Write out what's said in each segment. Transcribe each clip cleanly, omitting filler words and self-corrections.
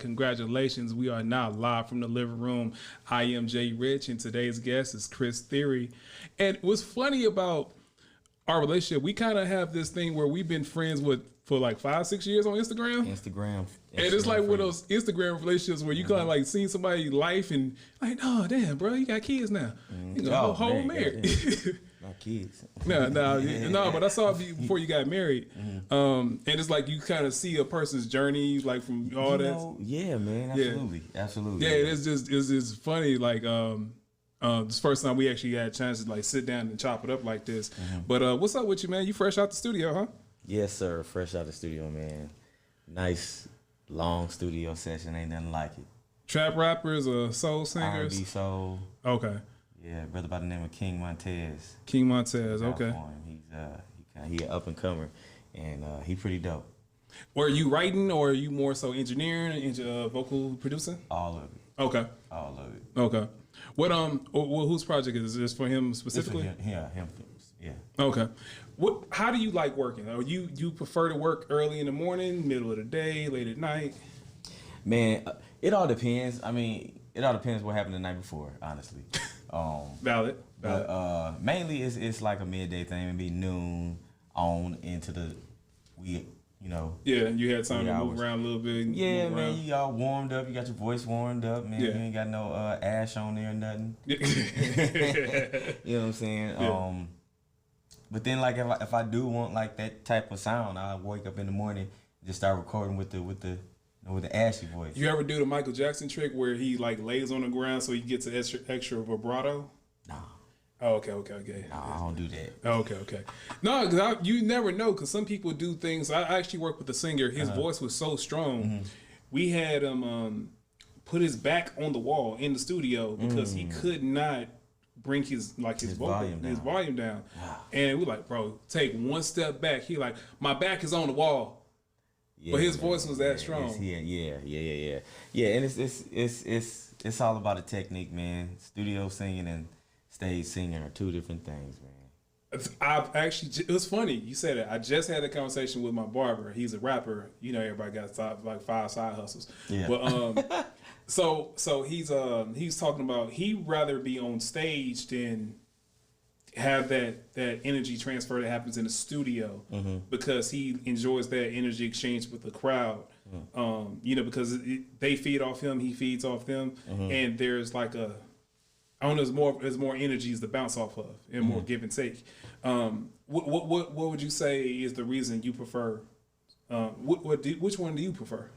Congratulations. We are now live from the living room. I am JAYRICH, and today's guest is Chris Theory. And what's funny about our relationship, we kind of have this thing where we've been friends for like 5-6 years on Instagram. And it's like one of those Instagram relationships where you kind of like seeing somebody's life and like, oh damn, bro, you got kids now. You know, whole married. Not kids. No, but I saw it before you got married. And it's like you kind of see a person's journey, like from all that. Yeah, man, absolutely. Yeah, it's just funny. Like this first time we actually had a chance to like sit down and chop it up like this. But what's up with you, man? You fresh out the studio, huh? Yes, sir. Fresh out the studio, man. Nice long studio session. Ain't nothing like it. Trap rappers or soul singers? R&B soul. Okay. Yeah, brother by the name of King Montez. King Montez, okay. He an up and comer, and he pretty dope. Were you writing, or are you more so engineering, vocal producing? All of it. Okay. All of it. Okay. What whose project is this for him specifically? Him. Yeah. Okay. How do you like working? You prefer to work early in the morning, middle of the day, late at night? Man, it all depends. I mean, it all depends what happened the night before, honestly. Valid. But mainly it's like a midday thing, maybe noon on into the Yeah, you had time to move around a little bit. Yeah, man, you all warmed up. You got your voice warmed up, man. Yeah. You ain't got no ash on there or nothing. You know what I'm saying? Yeah. But then, like, if I do want like that type of sound, I wake up in the morning and just start recording with the ashy voice. You ever do the Michael Jackson trick where he like lays on the ground so he gets an extra vibrato? No. Oh, okay. No, I don't do that. Okay. No, because you never know, because some people do things. I actually worked with a singer. His voice was so strong. We had him put his back on the wall in the studio because he could not bring his volume down. Wow. And we're like, bro, take one step back. He like, my back is on the wall. Yeah, but his voice was that strong. Yeah. And it's all about a technique, man. Studio singing and stage singing are two different things, man. It was funny you said it. I just had a conversation with my barber. He's a rapper. You know, everybody got like 5 side hustles. Yeah. But so he's talking about he'd rather be on stage than have that energy transfer that happens in the studio because he enjoys that energy exchange with the crowd. Because they feed off him, he feeds off them, and there's like there's more energies to bounce off of and more give and take. What would you say is the reason you prefer? Which one do you prefer?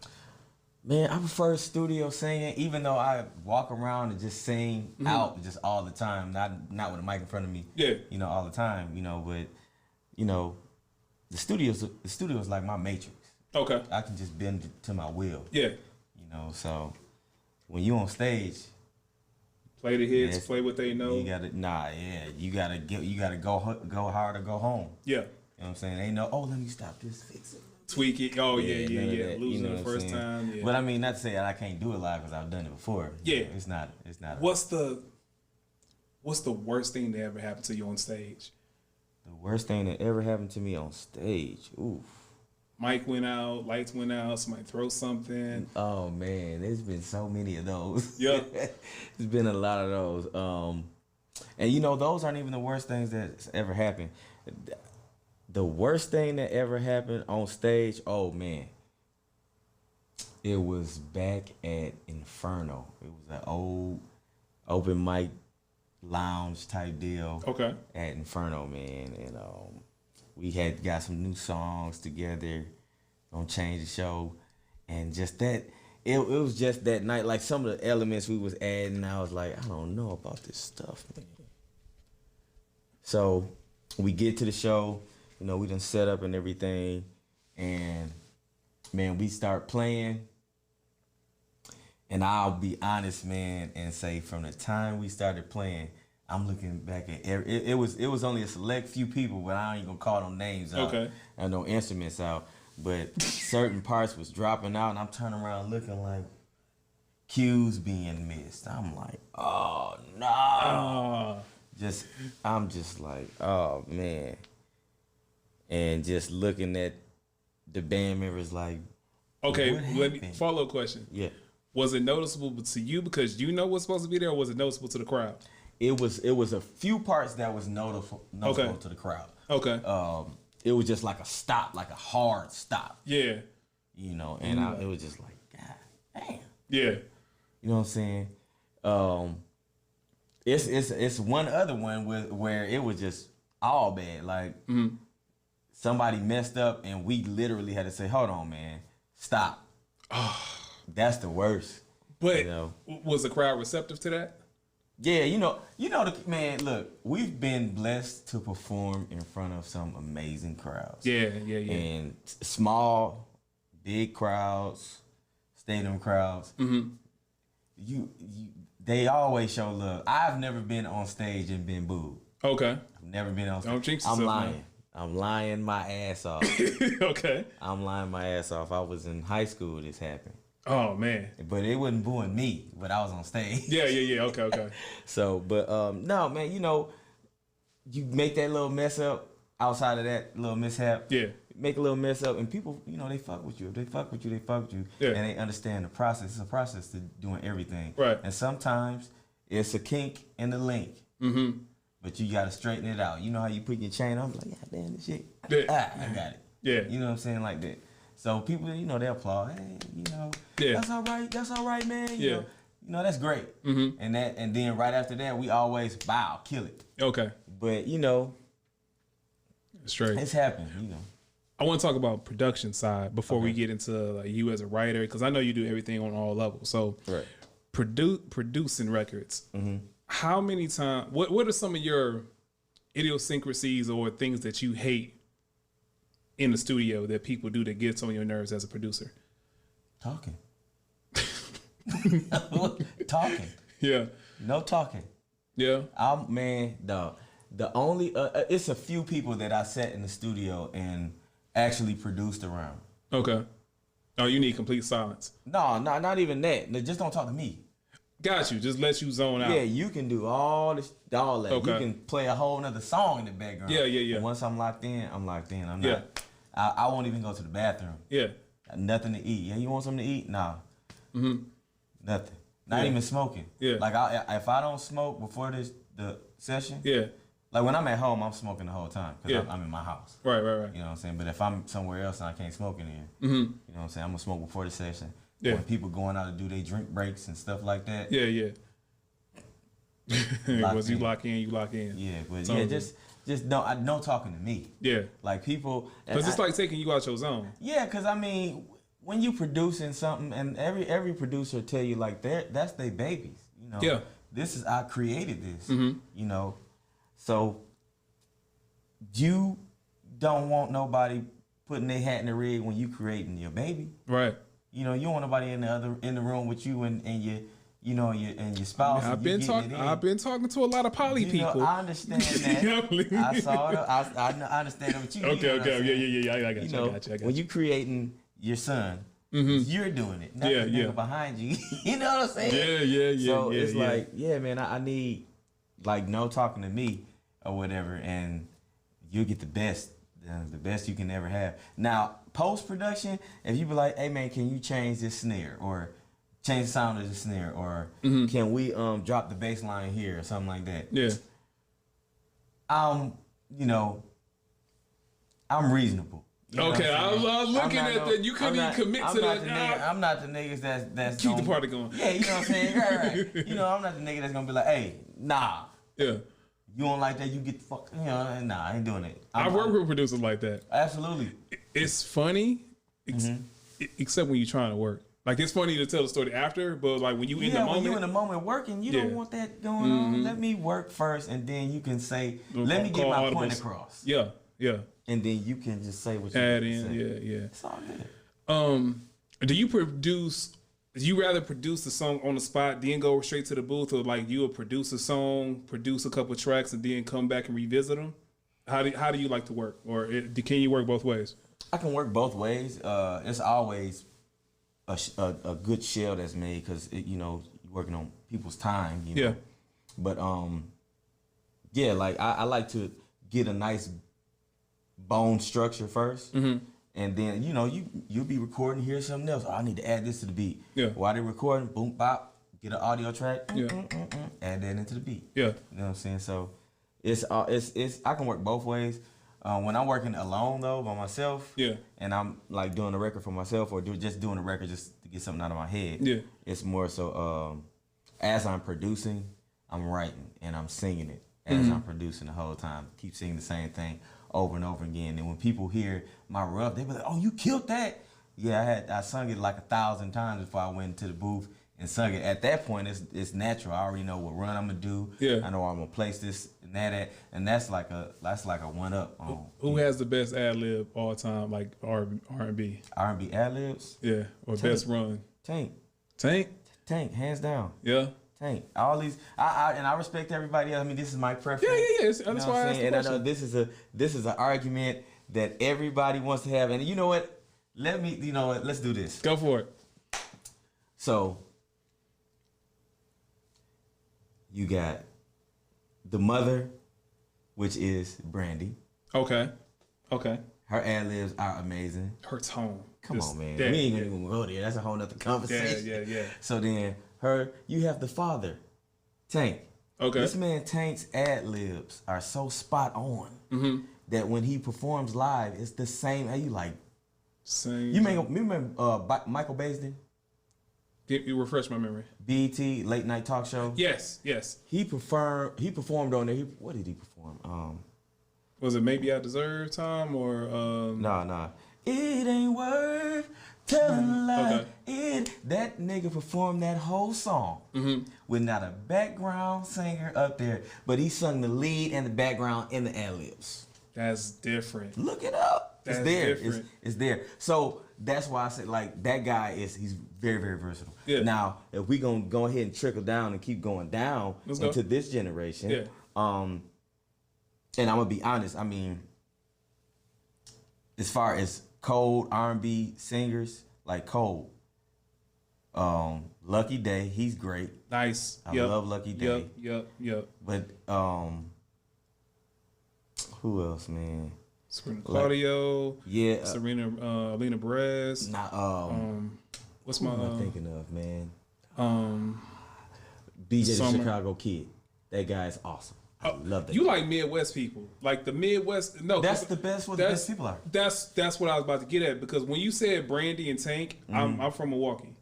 Man, I prefer studio singing, even though I walk around and just sing out just all the time, not with a mic in front of me. Yeah, all the time. But the studio is like my matrix. Okay, I can just bend it to my will. Yeah, so when you on stage. Play the hits, play what they know. You gotta go hard or go home. Yeah. You know what I'm saying? Ain't let me stop this, fix it. Tweak it. Oh, yeah. Losing the first time. Yeah. But I mean, not to say that I can't do it live because I've done it before. Yeah. It's not. What's the worst thing that ever happened to you on stage? The worst thing that ever happened to me on stage? Oof. Mic went out, lights went out, somebody throw something. Oh man, there's been so many of those. Yeah. There's been a lot of those. And those aren't even the worst things that's ever happened. The worst thing that ever happened on stage, oh man. It was back at Inferno. It was an old open mic lounge type deal. Okay. At Inferno, man. And we had got some new songs together, gonna change the show, and just that, it was just that night, like some of the elements we was adding, I was like, I don't know about this stuff, man. So we get to the show, we done set up and everything, and man, we start playing, and I'll be honest, man, and say from the time we started playing, I'm looking back at it was only a select few people, but I ain't gonna call no names out. Okay. And no instruments out. But certain parts was dropping out, and I'm turning around looking like cues being missed. I'm like, oh no. I'm just like, oh man. And just looking at the band members like, Okay, let me follow up question. Yeah. Was it noticeable to you because you know what's supposed to be there, or was it noticeable to the crowd? It was a few parts that was noticeable to the crowd. Okay. It was just like a stop, like a hard stop. Yeah. You know, and it was just like, God damn. Yeah. You know what I'm saying? It's one other one where it was just all bad. Like somebody messed up and we literally had to say, hold on, man, stop. That's the worst. But was the crowd receptive to that? Yeah, man, look, we've been blessed to perform in front of some amazing crowds. Yeah. And small, big crowds, stadium crowds. They always show love. I've never been on stage and been booed. Okay. I've never been on stage. Don't jinx yourself, I'm lying. Man. I'm lying my ass off. Okay. I'm lying my ass off. I was in high school this happened. Oh, man. But it wasn't booing me, but I was on stage. Yeah. Okay. So, but no, man, you make that little mess up outside of that little mishap. Yeah. Make a little mess up and people, they fuck with you. If they fuck with you, they fuck with you. Yeah. And they understand the process. It's a process to doing everything. Right. And sometimes it's a kink in the link. But you got to straighten it out. You know how you put your chain on? Like, yeah, damn, this shit. Yeah. I got it. Yeah. You know what I'm saying? Like that. So people, they applaud. Hey, that's all right. That's all right, man. You know, that's great. And then right after that, we always bow, kill it. Okay. But straight. It's happened. I want to talk about production side before we get into like you as a writer, because I know you do everything on all levels. So, right. Producing records. How many times? What are some of your idiosyncrasies or things that you hate in the studio that people do that gets on your nerves as a producer? Talking. Talking. Yeah. No talking. Yeah. The only it's a few people that I sat in the studio and actually produced around. Okay. Oh, you need complete silence. No, not even that. Just don't talk to me. Got you. Just let you zone out. Yeah, you can do all that. Okay. You can play a whole nother song in the background. Yeah. But once I'm locked in, I'm locked in. I'm not. I won't even go to the bathroom. Yeah. Nothing to eat. Yeah, you want something to eat? Nah. Nothing. Not even smoking. Yeah. Like if I don't smoke before the session. Yeah. Like when I'm at home, I'm smoking the whole time because I'm in my house. Right. You know what I'm saying? But if I'm somewhere else and I can't smoke in here, you know what I'm saying? I'm gonna smoke before the session. Yeah. When people going out to do their drink breaks and stuff like that. Yeah. Once you lock in, you lock in. Yeah, but just no talking to me. Yeah. Like people. Because it's like taking you out your zone. Yeah, because I mean, when you producing something, and every producer tell you like that's their babies. Yeah. I created this. So you don't want nobody putting their hat in the ring when you creating your baby. Right. You don't want nobody in the room with you and your your spouse. I've been talking to a lot of poly people. I understand that. I saw it. I understand what you. Okay. Yeah. I got you. When you creating your son, you're doing it. Not the nigga behind you. You know what I'm saying? Yeah. So it's like, yeah, man, I need like no talking to me or whatever, and you'll get the best you can ever have. Now, post production, if you be like, hey man, can you change this snare or change the sound of the snare or can we drop the bass line here or something like that? Yeah. I'm reasonable. Okay, I was looking at that. You couldn't even commit to that. I'm not the niggas that's keep the party going. Yeah, you know what I'm saying? Right. I'm not the nigga that's gonna be like, hey, nah. Yeah. You don't like that, you get the fuck, nah, I ain't doing it. I work with producers like that. Absolutely. It's funny, except when you're trying to work. Like, it's funny to tell the story after, but like when you in the moment. When you in the moment working, you don't want that going on. Let me work first, and then you can say, let me get my point across. Yeah. And then you can just say what you add in. Say. Yeah. It's all good. Do you rather produce the song on the spot, then go straight to the booth, or like you'll produce a song, produce a couple tracks, and then come back and revisit them? How do you like to work, or can you work both ways? I can work both ways. It's always a good shell that's made because you're working on people's time. Yeah. But like I like to get a nice bone structure first, And then you'll be recording, hear something else. Oh, I need to add this to the beat. Yeah. While they're recording, boom, bop, get an audio track. Yeah. Add that into the beat. Yeah. You know what I'm saying? So it's I can work both ways. When I'm working alone though, by myself, yeah, and I'm like doing a record for myself or just doing a record just to get something out of my head. Yeah. It's more so as I'm producing, I'm writing and I'm singing it as I'm producing the whole time. Keep singing the same thing over and over again. And when people hear my rough, they be like, "Oh, you killed that!" Yeah, I sung it like 1,000 times before I went into the booth and sung it. At that point, it's natural. I already know what run I'm gonna do. Yeah. I know where I'm gonna place this and that at, and that's like a 1-up on. Who has the best ad lib all time, like R&B? R&B ad libs? Yeah, or best run? Tank, hands down. Yeah. Tank. All these, I respect everybody else. I mean, this is my preference. Yeah. That's why I asked the And I question. know this is an argument that everybody wants to have. And you know what? Let's do this. Go for it. So, you got the mother, which is Brandy. Okay. Her ad libs are amazing. Her tone. Come on, man. Yeah, We ain't gonna even go there. That's a whole nother conversation. Yeah. So then you have the father, Tank. Okay. This man Tank's ad libs are so spot on that when he performs live, it's the same. How you like? Same. You remember Michael Baisden? You refresh my memory. BET late night talk show. Yes. He performed on there. What did he perform? Was it Maybe I Deserve Time or Nah. It ain't worth telling a lie. Okay. That nigga performed that whole song with not a background singer up there, but he sung the lead and the background in the ad libs. That's different. Look it up. That's it's there. different. It's there. So that's why I said like that guy he's very, very versatile. Yeah. Now if we gonna go ahead and trickle down and keep going down into this generation, Yeah. And I'm gonna be honest. I mean, as far as cold R&B singers, like Cole, Lucky Day, he's great. Nice. I love Lucky Day. Yep. But who else, man? Serena Claudio. Yeah. Serena, Alina Perez. What's who my? am I thinking of, man? BJ the Summer. Chicago Kid. That guy is awesome. I love that. You like Midwest people, like the Midwest. No, that's the best. What the best people are. That's what I was about to get at, because when you said Brandy and Tank, I'm from Milwaukee.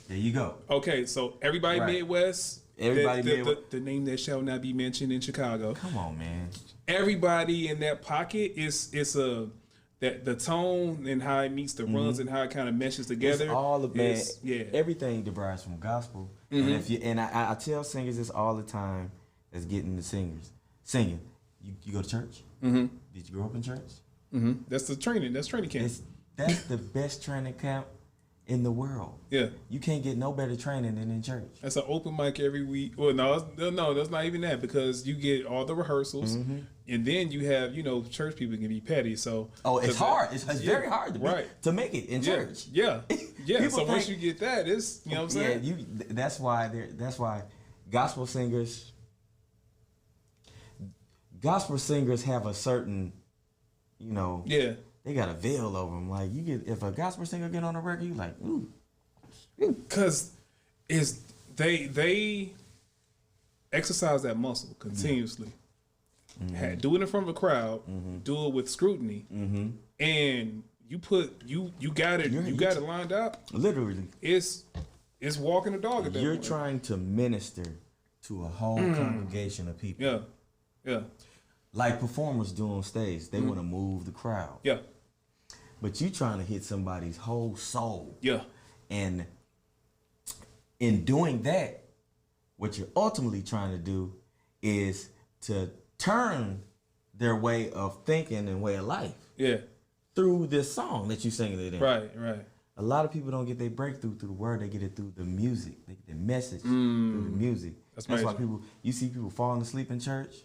There you go. Okay, so everybody Midwest. The name that shall not be mentioned in Chicago. Come on, man. Everybody in that pocket that the tone and how it meets the runs and how it kind of meshes together. It's all of man. Yeah. Everything derives from gospel. And I tell singers this all the time. That's getting the singing. You go to church? Did you grow up in church? That's the training. That's training camp. That's the best training camp in the world. Yeah. You can't get no better training than in church. That's an open mic every week. Well, no, that's not even that, because you get all the rehearsals, and then you have, church people can be petty. So it's hard. It's very hard to make it in church. Yeah. So once you get that, it's what I'm saying. Yeah, that's why gospel singers have a certain, they got a veil over them. Like if a gospel singer get on a record, you like, ooh. Because they exercise that muscle continuously. Do it in front of a crowd. Do it with scrutiny, and you got it lined up. Literally, it's walking the dog at that You're point. trying to minister to a whole congregation of people. Yeah. Like performers do on stage, they want to move the crowd. Yeah. But you trying to hit somebody's whole soul. Yeah. And in doing that, what you're ultimately trying to do is to turn their way of thinking and way of life. Yeah. Through this song that you singing it in. Right. A lot of people don't get their breakthrough through the word; they get it through the music. They get the message through the music. That's why you see people falling asleep in church.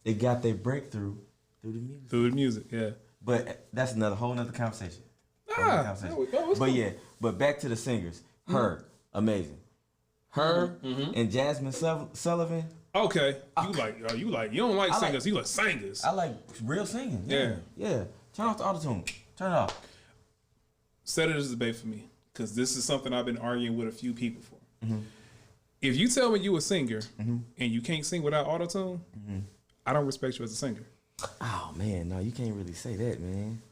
They got their breakthrough through the music. Through the music, yeah. But that's whole nother conversation. But back to the singers. Her, amazing. Her and Jasmine Sullivan. Okay. You don't like singers. You like singers. I like real singing. Yeah. Turn off the auto-tune. Turn it off. Set it as a debate for me, because this is something I've been arguing with a few people for. If you tell me you a singer and you can't sing without auto-tune, I don't respect you as a singer. Oh man, no, you can't really say that, man.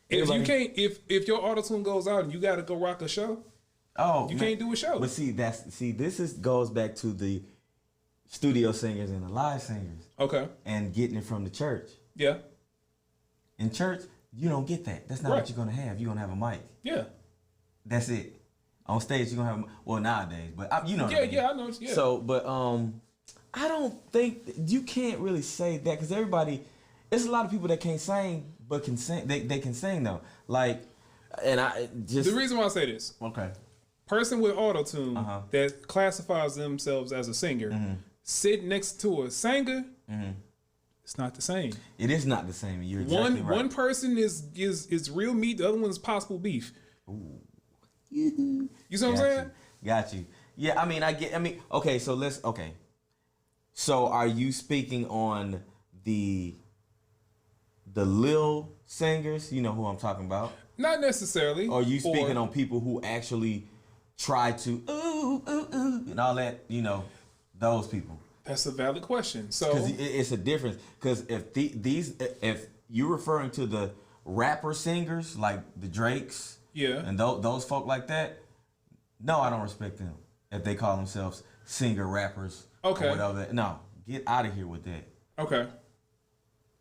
If you can't, if your auto-tune goes out and you got to go rock a show, you can't do a show. But this goes back to the studio singers and the live singers. Okay. And getting it from the church. Yeah. In church, you don't get that. That's not what you're gonna have. You're gonna have a mic. Yeah. That's it. On stage, you're gonna have nowadays, but you know. Yeah, I know. Yeah. So, but I don't think you can't really say that because everybody. There's a lot of people that can't sing, but can sing. They can sing though. Like, and I just the reason why I say this. Okay. Person with auto-tune that classifies themselves as a singer, sitting next to a singer, it's not the same. It is not the same. You're exactly right. One person is real meat. The other one is possible beef. Ooh. You see what I'm saying? Got you. Yeah, I mean, okay, so are you speaking on the lil singers? You know who I'm talking about? Not necessarily. Or are you speaking on people who actually try to ooh, ooh, ooh, and all that, those people? That's a valid question. So because it's a difference. Because if you're referring to the rapper singers like the Drakes, and those folk like that, no, I don't respect them if they call themselves singer rappers. Okay. Or whatever. No, get out of here with that. Okay.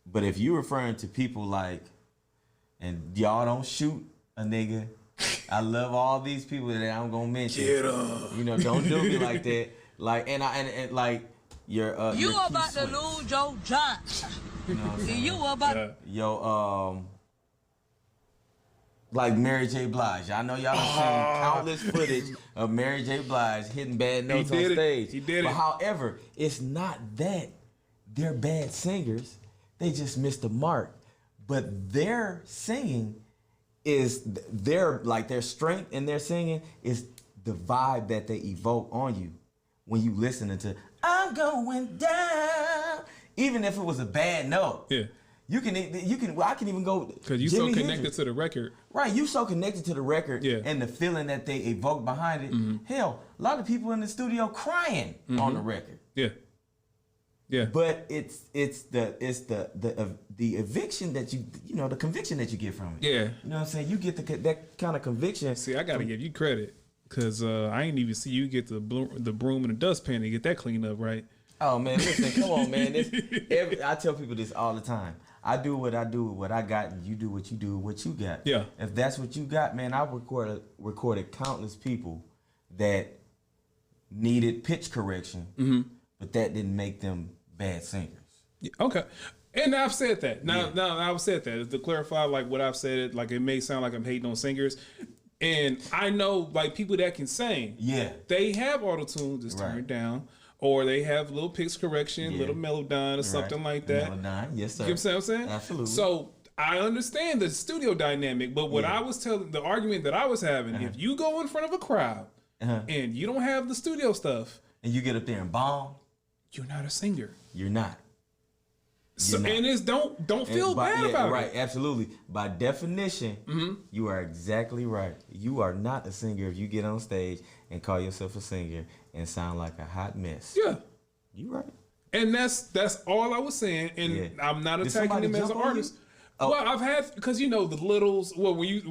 But if you're referring to people like, and y'all don't shoot a nigga. I love all these people that I'm gonna mention. Get up. Don't do me like that. Like, and like your you your about to lose your job. You know what I'm saying? You about like Mary J. Blige. I know y'all have seen countless footage of Mary J. Blige hitting bad notes on stage. He did it. But however, it's not that they're bad singers. They just missed the mark. But their singing is their strength in their singing is the vibe that they evoke on you when you listening to I'm going down. Even if it was a bad note. Yeah. I can even go because you so connected to the record. Right, you so connected to the record and the feeling that they evoke behind it. Hell, a lot of people in the studio crying on the record. Yeah. Yeah. But it's the eviction that the conviction that you get from it. Yeah. You know what I'm saying? You get that kind of conviction. See, I gotta give you credit because I ain't even see you get the broom and the dustpan and get that cleaned up right. Oh man, listen, come on, man. I tell people this all the time. I do what I do with what I got, and you do what you do with what you got. Yeah. If that's what you got, man, I recorded countless people that needed pitch correction, but that didn't make them bad singers. Yeah, okay. And I've said that. Now I've said that. To clarify, like what I've said, like it may sound like I'm hating on singers. And I know like people that can sing. Yeah. They have auto-tune, just turn it down. Or they have little pitch correction, little melodyne or something like that. Melodyne, yes sir. You know what I'm saying? Absolutely. So I understand the studio dynamic, but what I was telling, the argument that I was having, if you go in front of a crowd and you don't have the studio stuff, and you get up there and bomb, you're not a singer. You're not. So and it's don't feel bad about it. Right, absolutely. By definition, you are exactly right. You are not a singer if you get on stage and call yourself a singer and sound like a hot mess. Yeah. You right. And that's all I was saying. And I'm not attacking them as an artist. Oh. Well, I've had because the littles. Well, when you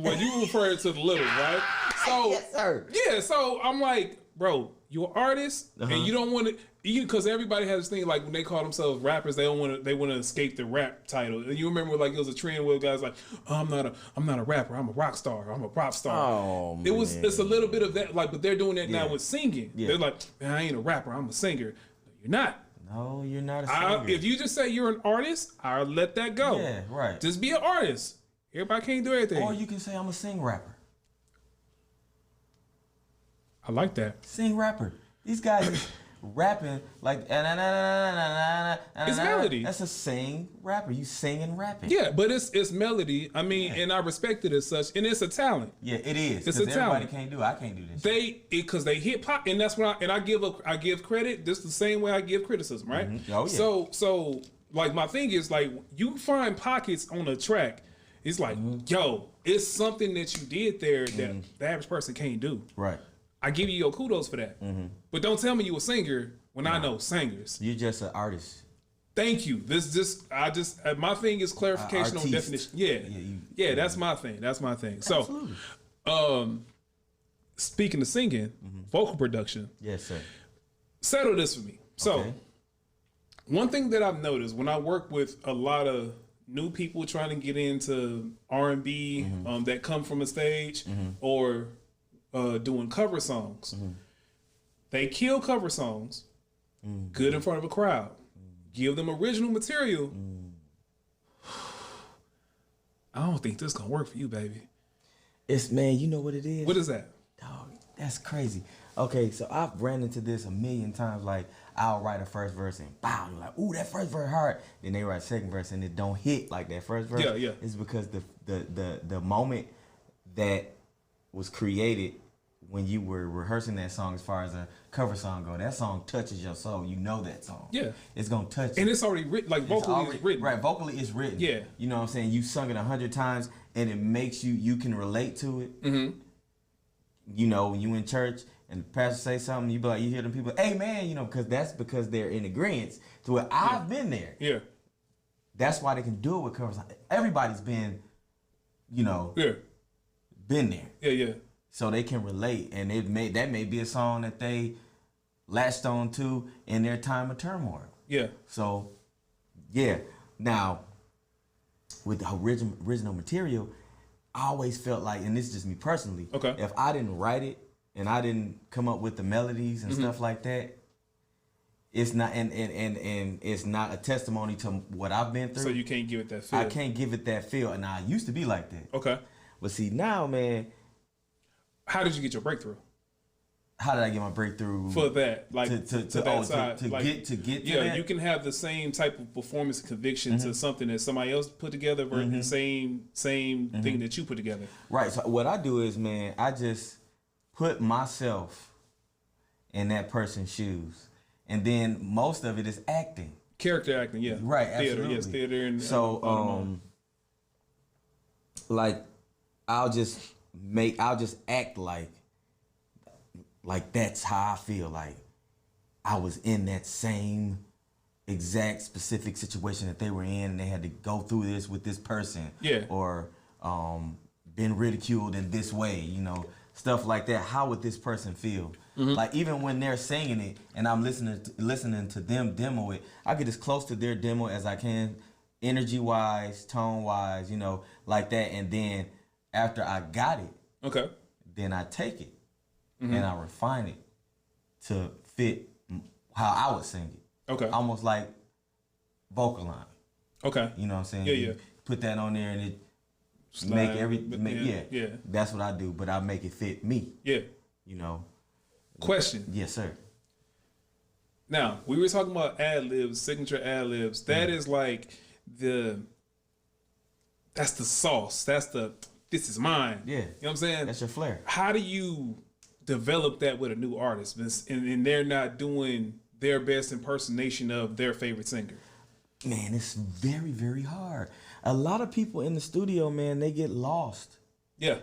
refer to the littles, right? So yes, sir. Yeah. So I'm like, bro, you're an artist, and you don't want to. Because everybody has this thing like when they call themselves rappers, they want to escape the rap title. And you remember like it was a trend where guys like, oh, I'm not a rapper, I'm a rock star, I'm a pop star. Oh, it's a little bit of that, like, but they're doing that now with singing. Yeah. They're like, man, I ain't a rapper, I'm a singer. No, you're not. No, you're not a singer. If you just say you're an artist, I'll let that go. Yeah, right. Just be an artist. Everybody can't do everything. Or you can say I'm a sing rapper. I like that. Sing rapper. These guys rapping like it's melody. That's a sing rapper. You sing and rapping. Yeah, but it's melody. I mean, and I respect it as such, and it's a talent. Yeah, it is. It's a talent. Everybody can't do it. I can't do this. Because they hip hop, and that's what I give credit. This is the same way I give criticism, right? Oh yeah. So like my thing is like you find pockets on a track. It's like yo, it's something that you did there that the average person can't do. Right. I give you your kudos for that. But don't tell me you a singer when I know singers. You're just an artist. Thank you. My thing is clarification on definition. Yeah, that's my thing. That's my thing. Absolutely. So, speaking of singing, vocal production. Yes, sir. Settle this for me. So, one thing that I've noticed when I work with a lot of new people trying to get into R&B that come from a stage or doing cover songs, they kill cover songs good in front of a crowd. Give them original material. I don't think this is gonna work for you, baby. Man, you know what it is? What is that? Dog, that's crazy. Okay, so I've ran into this a million times. Like, I'll write a first verse and bow, you're like, ooh, that first verse hard. Then they write a second verse and it don't hit like that first verse. Yeah. It's because the moment that was created when you were rehearsing that song, as far as a cover song go, that song touches your soul. You know that song. Yeah. It's gonna touch you. And it's already written, like vocally it's written. Right, vocally it's written. Yeah. You know what I'm saying? You sung it 100 times and it makes you can relate to it. You know, when you in church and the pastor say something, you be like, you hear them people, hey man, you know, because they're in agreement to it. I've been there. Yeah. That's why they can do it with covers. Everybody's been, you know, been there. Yeah. So they can relate, and that may be a song that they latched on to in their time of turmoil. Yeah. So, yeah. Now, with the original material, I always felt like, and this is just me personally, if I didn't write it and I didn't come up with the melodies and stuff like that, it's not and it's not a testimony to what I've been through. So you can't give it that feel. I can't give it that feel, and I used to be like that. Okay. But see now, man. How did you get your breakthrough? How did I get my breakthrough for that? Like to that side, to get to that? You can have the same type of performance and conviction to something that somebody else put together, versus the same thing that you put together. Right. So what I do is, man, I just put myself in that person's shoes, and then most of it is acting, character acting. Yeah. Right. Theater. Absolutely. Yes. Theater. And so like I'll just act like that's how I feel. Like I was in that same exact specific situation that they were in, and they had to go through this with this person. Yeah. Or been ridiculed in this way, you know, stuff like that. How would this person feel? Like even when they're singing it and I'm listening to them demo it, I get as close to their demo as I can, energy wise, tone wise, you know, like that. And then after I got it, then I take it and I refine it to fit how I would sing it. Almost like vocal line. You know what I'm saying? Yeah. Put that on there and it that's what I do, but I make it fit me. Yeah. You know. Question. Yes, sir. Now, we were talking about ad-libs, signature ad-libs. That is like that's the sauce. That's this is mine. Yeah. You know what I'm saying? That's your flair. How do you develop that with a new artist and they're not doing their best impersonation of their favorite singer? Man, it's very, very hard. A lot of people in the studio, man, they get lost. Yeah.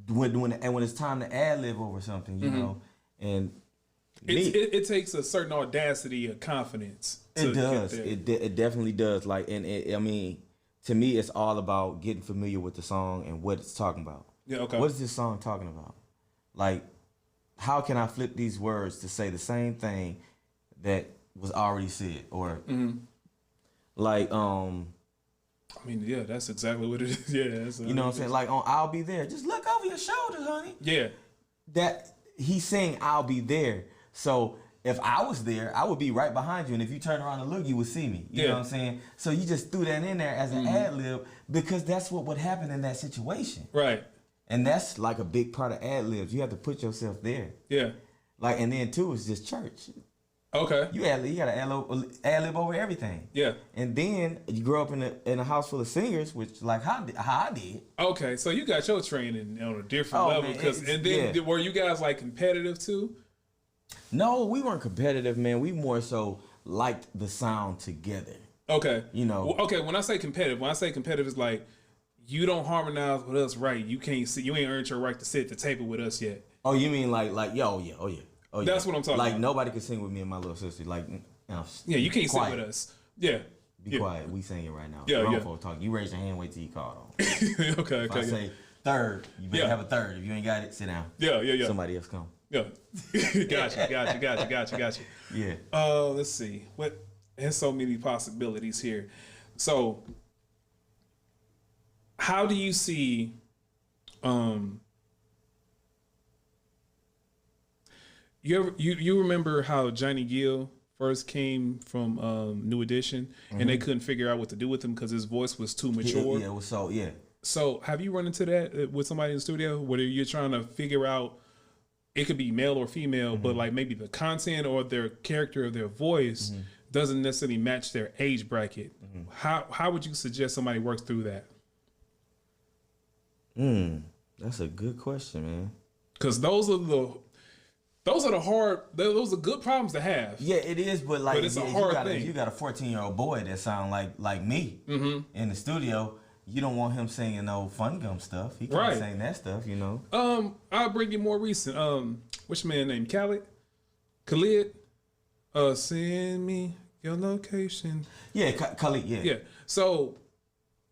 When it's time to ad-lib over something, you know, and it takes a certain audacity of confidence. It does. It definitely does. Like, and I mean, to me, it's all about getting familiar with the song and what it's talking about. Yeah. Okay. What is this song talking about? Like, how can I flip these words to say the same thing that was already said, or like I mean, yeah, that's exactly what it is. Yeah, you know what I'm saying? Like on "I'll Be There," just look over your shoulder, honey. Yeah, that he's saying "I'll be there." So if I was there, I would be right behind you, and if you turn around and look, you would see me. You know what I'm saying? So you just threw that in there as an ad lib because that's what would happen in that situation. Right. And that's like a big part of ad libs. You have to put yourself there. Yeah. Like, and then too, it's just church. Okay. You got to ad lib over everything. Yeah. And then you grow up in a house full of singers, which like how I did. Okay, so you got your training on a different level. Were you guys like competitive too? No, we weren't competitive, man. We more so liked the sound together. Okay. You know. Okay, when I say competitive, it's like you don't harmonize with us right. You can't see. You ain't earned your right to sit at the table with us yet. Oh, you mean like oh yeah. That's what I'm talking like, about. Nobody can sing with me and my little sister. Like, yeah, you can't quiet. sit with us. Yeah. Be quiet. We singing right now. Yeah, Grown folk talking. You raise your hand. Wait till you call on. Okay. If I say third, you better have a third. If you ain't got it, sit down. Yeah. Somebody else come. Yeah. Gotcha. Yeah. Let's see. There's so many possibilities here. So, how do you see you remember how Johnny Gill first came from New Edition and they couldn't figure out what to do with him because his voice was too mature? Yeah, it was so, yeah. So have you run into that with somebody in the studio where you're trying to figure out, it could be male or female, but like maybe the content or their character or their voice doesn't necessarily match their age bracket? How would you suggest somebody works through that? That's a good question, man. Because those are good problems to have. Yeah, it is, but like, it's a hard thing. You got a 14-year-old boy that sound like me in the studio. You don't want him singing no Fun Gum stuff. He can't sing that stuff, you know. I'll bring you more recent. What's your man named Khalid? Send me your location. Yeah, Khalid. Yeah. Yeah. So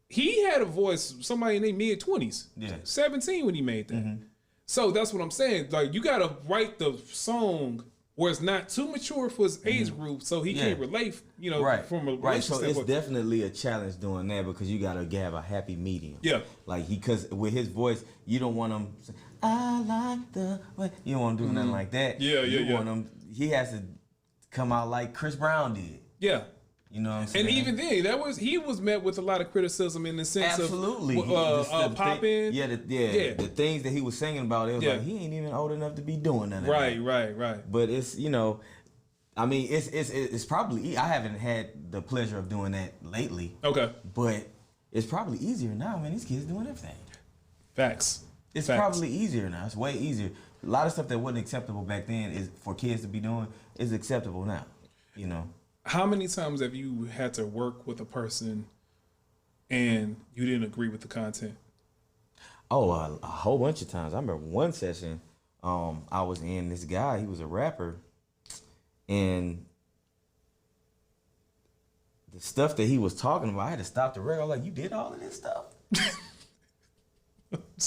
he had a voice. Somebody in their mid-20s. Yeah. 17 when he made that. So that's what I'm saying. Like, you gotta write the song where it's not too mature for his age group, so he can't relate, you know, from a relationship So it's definitely a challenge doing that because you gotta have a happy medium. Yeah. Like because with his voice, you don't want him. I like the way. You don't want to do nothing like that. You want him. He has to come out like Chris Brown did. Yeah. You know what I'm saying? And even then, he was met with a lot of criticism in the sense of popping. The things that he was singing about, it was like he ain't even old enough to be doing that. Right. But it's, you know, I mean, it's probably, I haven't had the pleasure of doing that lately. Okay. But it's probably easier now, man. These kids doing everything. Facts. It's probably easier now. It's way easier. A lot of stuff that wasn't acceptable back then is for kids to be doing is acceptable now. You know. How many times have you had to work with a person and you didn't agree with the content? Oh, a whole bunch of times. I remember one session, I was in, this guy, he was a rapper, and the stuff that he was talking about, I had to stop the record. I was like, you did all of this stuff?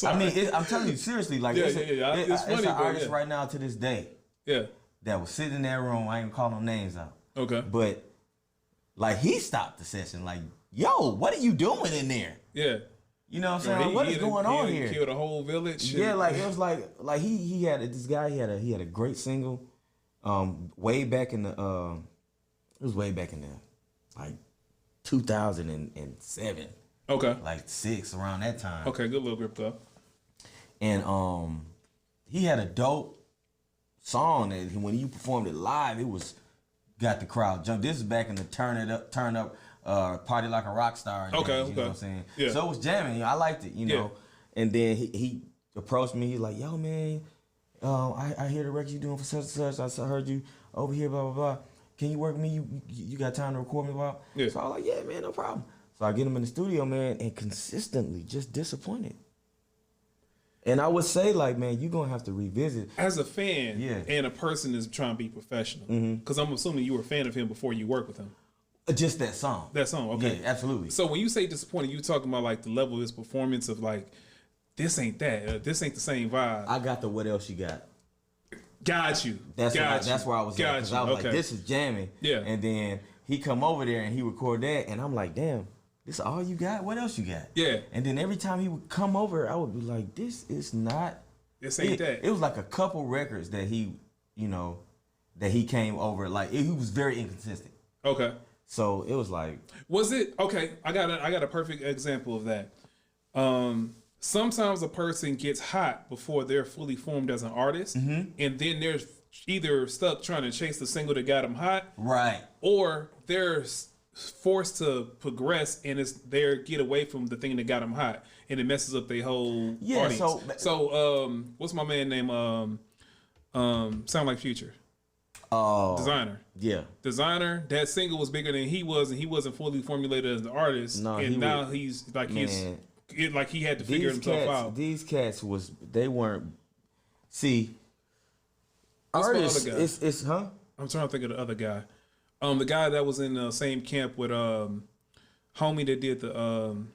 I mean, I'm telling you, seriously, like, it's an artist right now to this day that was sitting in that room, I ain't gonna call no names out. Okay. But like he stopped the session, like, yo, what are you doing in there? Yeah. You know what I'm saying? What is going on here? He killed a whole village. Yeah, like it was like he had this guy, he had a great single way back in the it was way back in the like 2007. Okay. Like 6 around that time. Okay, good little grip though. And he had a dope song that when you performed it live, it was got the crowd jump. This is back in the turn up, party like a rock star. Okay, days, you know what I'm saying? Yeah. So it was jamming. I liked it, you know. And then he approached me. He's like, "Yo, man, I hear the record you doing for such and such. I heard you over here, blah blah blah. Can you work with me? You got time to record me, blah?" Yeah. So I was like, "Yeah, man, no problem." So I get him in the studio, man, and consistently just disappointed. And I would say, like, man, you're going to have to revisit. As a fan and a person is trying to be professional, because I'm assuming you were a fan of him before you worked with him. Just that song. That song, okay. Yeah, absolutely. So when you say disappointed, you talking about, like, the level of his performance of, like, this ain't that. This ain't the same vibe. I got the what else you got. Got you. That's where I was at. Because I was like, this is jamming. Yeah. And then he come over there and he record that. And I'm like, damn. This all you got? What else you got? Yeah. And then every time he would come over, I would be like, this is not. This ain't that. It was like a couple records that he, you know, that he came over. Like, he was very inconsistent. Okay. So it was like. Was it? Okay, I got a perfect example of that. Sometimes a person gets hot before they're fully formed as an artist. And then they're either stuck trying to chase the single that got them hot. Right. Or they're forced to progress and they get away from the thing that got them hot, and it messes up their whole audience. So what's my man name? Sound Like Future. Oh, Designer. Yeah. Designer. That single was bigger than he was, and he wasn't fully formulated as an artist. No, and now he's like, he's like he had to figure himself out. These cats they weren't. See, What's the artists, other guy? it's huh? I'm trying to think of the other guy. The guy that was in the same camp with homie that did the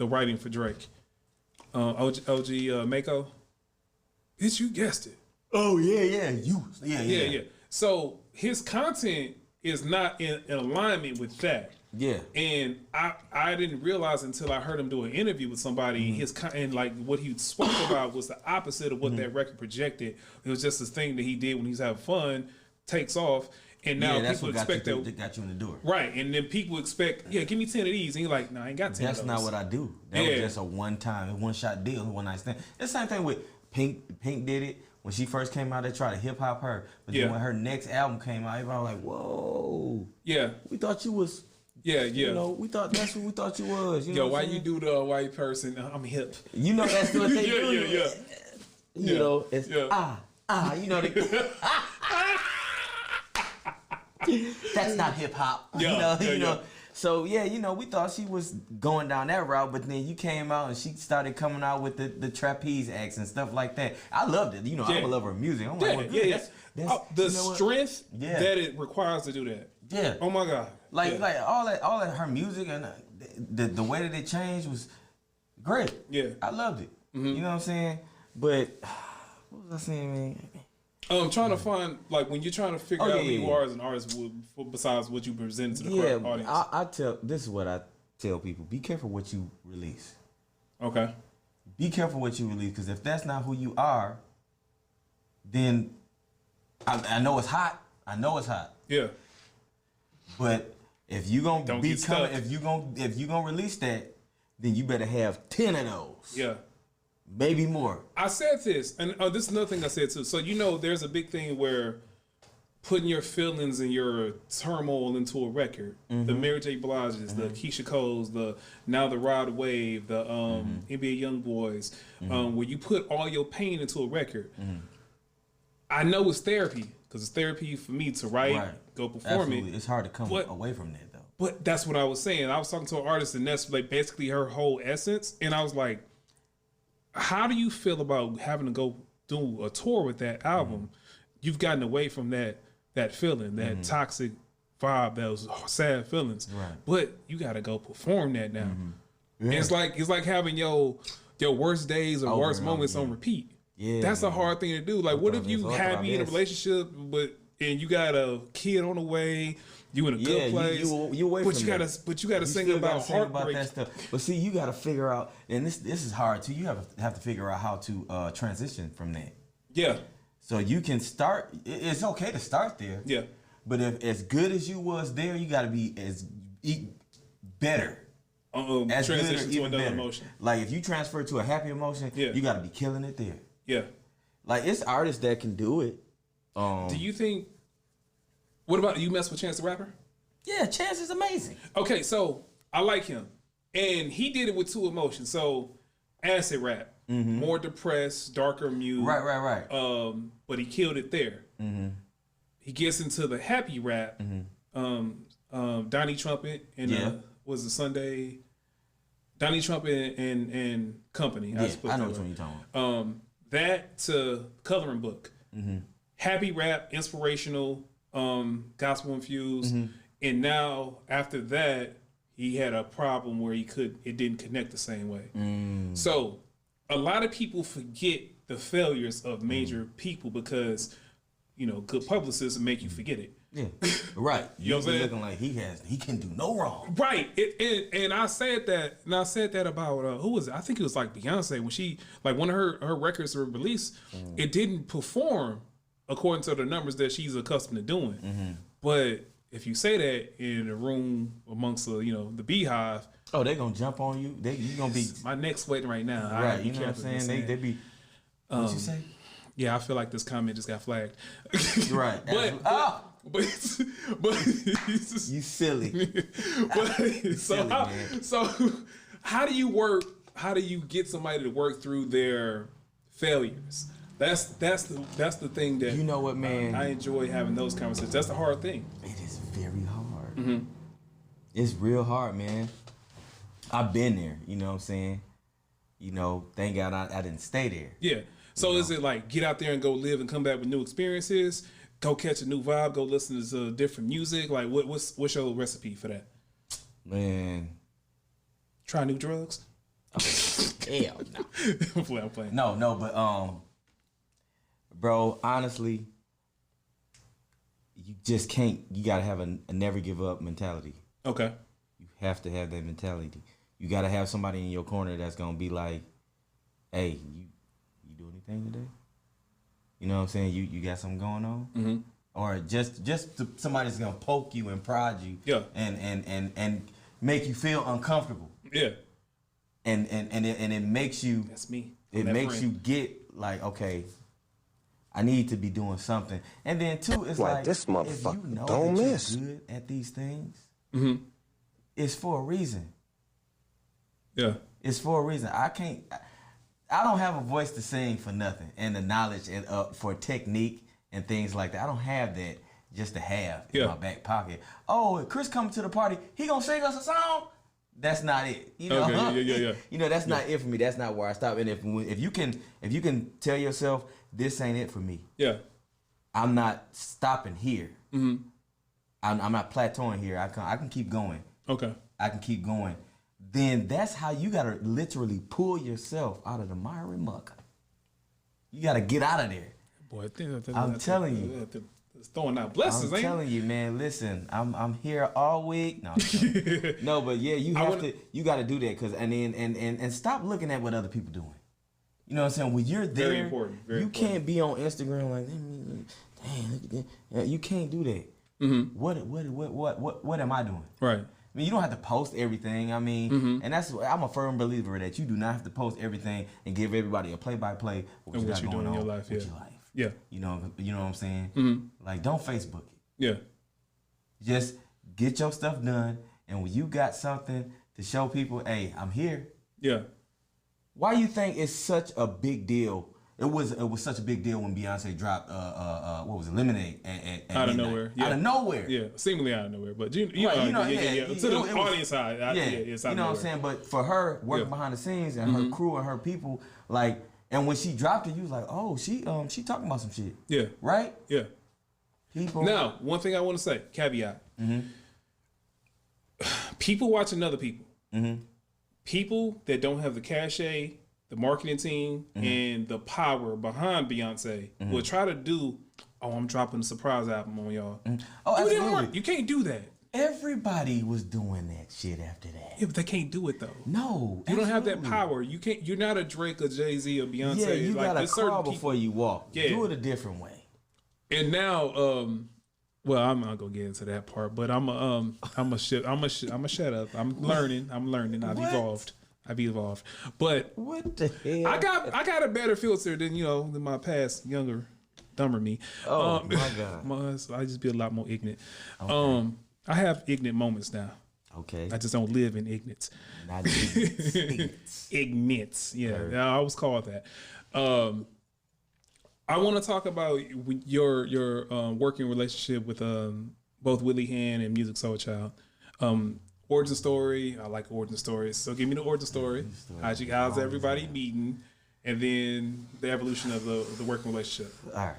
writing for Drake. OG Mako. You guessed it. Oh yeah. Yeah. So his content is not in alignment with that. Yeah. And I didn't realize until I heard him do an interview with somebody. And like what he spoke about was the opposite of what that record projected. It was just this thing that he did when he's having fun, takes off, and now people expect that got you in the door. Right, and then people expect, give me 10 of these, and you're like, no, I ain't got 10 That's of those. not what I do. That was just a one shot deal, one night stand. The same thing with Pink. Pink did it. When she first came out, they tried to hip hop her. But then when her next album came out, everybody was like, whoa. Yeah. We thought you was. Yeah. You know, we thought that's what we thought you was. You know why you do the white person? I'm hip. You know that's what they do. Yeah. You know, it's you know that's not hip hop. You know. So we thought she was going down that route, but then you came out and she started coming out with the trapeze acts and stuff like that. I loved it. You know, I'm a lover of music. I'm like, that's the strength that it requires to do that. Yeah. Oh my God. Like all that her music and the way that it changed was great. Yeah. I loved it. Mm-hmm. You know what I'm saying? But what was I saying, man? I'm trying to find, like, when you're trying to figure out who you are as an artist, besides what you present to the audience. This is what I tell people: be careful what you release. Okay. Be careful what you release, because if that's not who you are, then I know it's hot. Yeah. But if you gonna if you gonna release that, then you better have 10 of those. Yeah. Maybe more. I said this, and this is another thing I said too. So there's a big thing where putting your feelings and your turmoil into a record. Mm-hmm. The Mary J. Blige's, the Keisha Cole's, the Rod Wave, the NBA YoungBoys, where you put all your pain into a record. Mm-hmm. I know it's therapy, because it's therapy for me to write, go perform it. It's hard to come away from that though. But that's what I was saying. I was talking to an artist, and that's like basically her whole essence. And I was like, how do you feel about having to go do a tour with that album? Mm-hmm. You've gotten away from that feeling, that toxic vibe, those sad feelings. Right. But you got to go perform that now. Mm-hmm. Yeah. It's like having your worst days or worst moments on repeat. Yeah, that's a hard thing to do. Like, what if you had me in a relationship, and you got a kid on the way? You in a good place, you away from that. But you gotta sing about heartbreak. That stuff. But see, you gotta figure out, and this is hard too. You have to figure out how to transition from that. Yeah. So you can start. It's okay to start there. Yeah. But if as good as you was there, you gotta be better. As transition to another emotion. Like if you transfer to a happy emotion, you gotta be killing it there. Yeah. Like it's artists that can do it. Do you think? What about you? Mess with Chance the Rapper? Yeah, Chance is amazing. Okay, so I like him, and he did it with two emotions. So acid rap, more depressed, darker mood. Right. But he killed it there. Mm-hmm. He gets into the happy rap. Mm-hmm. Donnie Trumpet and was the Sunday. Donnie Trumpet and Company. Yeah, I know what you're talking about. That to Coloring Book. Mm-hmm. Happy rap, inspirational. Gospel infused, and now after that he had a problem where it didn't connect the same way. So a lot of people forget the failures of major people because good publicists make you forget it. Yeah, right. You know what I'm saying? Looking like he can do no wrong. Right. And I said that about who was it? I think it was like Beyonce when she one of her records were released, it didn't perform according to the numbers that she's accustomed to doing. Mm-hmm. But if you say that in a room amongst the beehive, they're gonna jump on you. You gonna be my neck's sweating right now. Right, you know what I'm saying? They be. What you say? Yeah, I feel like this comment just got flagged. Right, but you silly. So how do you work? How do you get somebody to work through their failures? That's the thing that you know what, man. I enjoy having those conversations. That's the hard thing. It is very hard. Mm-hmm. It's real hard, man. I've been there. You know what I'm saying? you know, thank God I didn't stay there. Yeah. So is it like get out there and go live and come back with new experiences? Go catch a new vibe. Go listen to different music. Like what's your recipe for that? Man, try new drugs. Hell no. I'm playing. No, but bro, honestly, you just can't. You gotta have a never give up mentality. Okay. You have to have that mentality. You gotta have somebody in your corner that's gonna be like, "Hey, you do anything today? You know what I'm saying? You got something going on?" Mm-hmm. Or just somebody's gonna poke you and prod you, yeah, and make you feel uncomfortable, yeah, and it makes you. That's me. It makes you get like, okay, I need to be doing something, and then too, it's like this motherfucker if you know don't that miss. you're good at these things, mm-hmm. it's for a reason. Yeah, it's for a reason. I don't have a voice to sing for nothing, and the knowledge and for technique and things like that. I don't have that just to have in my back pocket. Oh, if Chris coming to the party, he gonna sing us a song. That's not it. You know, okay, yeah. You know, that's not it for me. That's not where I stop. And if you can tell yourself this ain't it for me. Yeah, I'm not stopping here. Mm-hmm. I'm not plateauing here. I can keep going. Okay, I can keep going. Then that's how you gotta literally pull yourself out of the miry muck. You gotta get out of there. Boy, I'm telling you. It's throwing out blessings, I'm telling you, man. Listen, I'm here all week. No, no, but yeah, you got to do that and stop looking at what other people doing. You know what I'm saying? When you're there, very important. You can't be on Instagram like, dang, look at that. You can't do that. Mm-hmm. What am I doing? Right. I mean, you don't have to post everything. I mean, and I'm a firm believer that you do not have to post everything and give everybody a play-by-play of what you got going doing in on your life. with your life. Yeah. You know what I'm saying? Mm-hmm. Like, don't Facebook it. Yeah. Just get your stuff done, and when you got something to show people, hey, I'm here. Yeah. Why you think it's such a big deal? It was such a big deal when Beyonce dropped what was it, Lemonade at out of midnight. nowhere. Yeah. Out of nowhere. Yeah, seemingly out of nowhere. But you know, to the audience side, it's out you know of what I'm saying? But for her working behind the scenes and her crew and her people, like, and when she dropped it, you was like, oh, she talking about some shit. Yeah. Right? Yeah. People. Now, one thing I want to say, caveat. Mm-hmm. People watching other people. Mm-hmm. People that don't have the cachet, the marketing team, and the power behind Beyonce will try to do, I'm dropping a surprise album on y'all. Oh, You absolutely. didn't work. You can't do that. Everybody was doing that shit after that. Yeah, but they can't do it though. No, you don't have that power. You can't. You're not a Drake, or Jay-Z, or Beyonce. Yeah, you like, gotta crawl before you walk. Yeah. Do it a different way. And now, well, I'm not gonna get into that part, but I'm a shut up. I'm learning. I've evolved. But what the hell? I got a better filter than my past younger, dumber me. Oh my God. I just be a lot more ignorant. Okay. I have ignorant moments now. Okay. I just don't live in ignorance. Not ignorance. Ignorance. Yeah, I was called that. I want to talk about your working relationship with both Willie Hand and Music Soul Child. Origin story. I like origin stories. So give me the origin story. How's everybody meeting, and then the evolution of the working relationship. All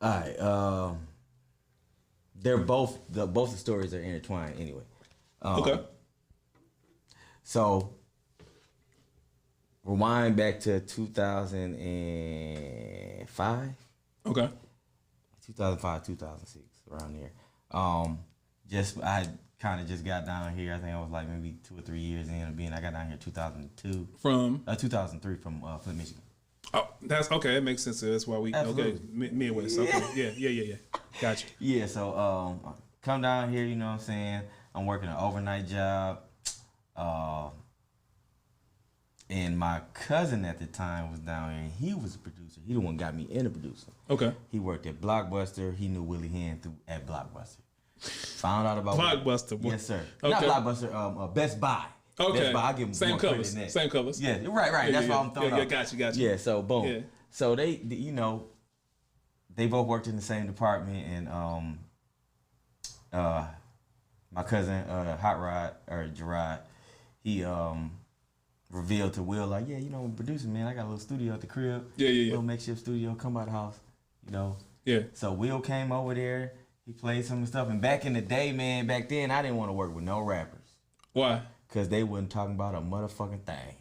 right. They're both the stories are intertwined anyway. Okay. So rewind back to 2005. Okay. 2005, 2006, around there. I kind of just got down here. I think I was like maybe 2 or 3 years in of being. I got down here 2002 from 2003 from Flint, Michigan. Oh, that's okay. That makes sense. That's why we Absolutely. okay Midwest. Okay, yeah. Gotcha. Yeah. So come down here. You know what I'm saying? I'm working an overnight job. And my cousin at the time was down here, and he was a producer. He the one got me into producing. Okay. He worked at Blockbuster. He knew Willie Hand at Blockbuster. Found out about Blockbuster. Yes, sir. Okay. Not Blockbuster. Best Buy. Okay. Best Buy. I give him same more colors. credit than that. Same colors. Yeah. Right. That's why I'm throwing Yeah. out. Gotcha. Yeah. So boom. Yeah. So they they both worked in the same department, and my cousin Hot Rod or Gerard, he revealed to Will, like, yeah, you know, I'm producing, man. I got a little studio at the crib. Yeah. Little makeshift studio, come by the house, you know. Yeah. So Will came over there. He played some stuff. And back in the day, man, back then, I didn't want to work with no rappers. Why? Because they wasn't talking about a motherfucking thing.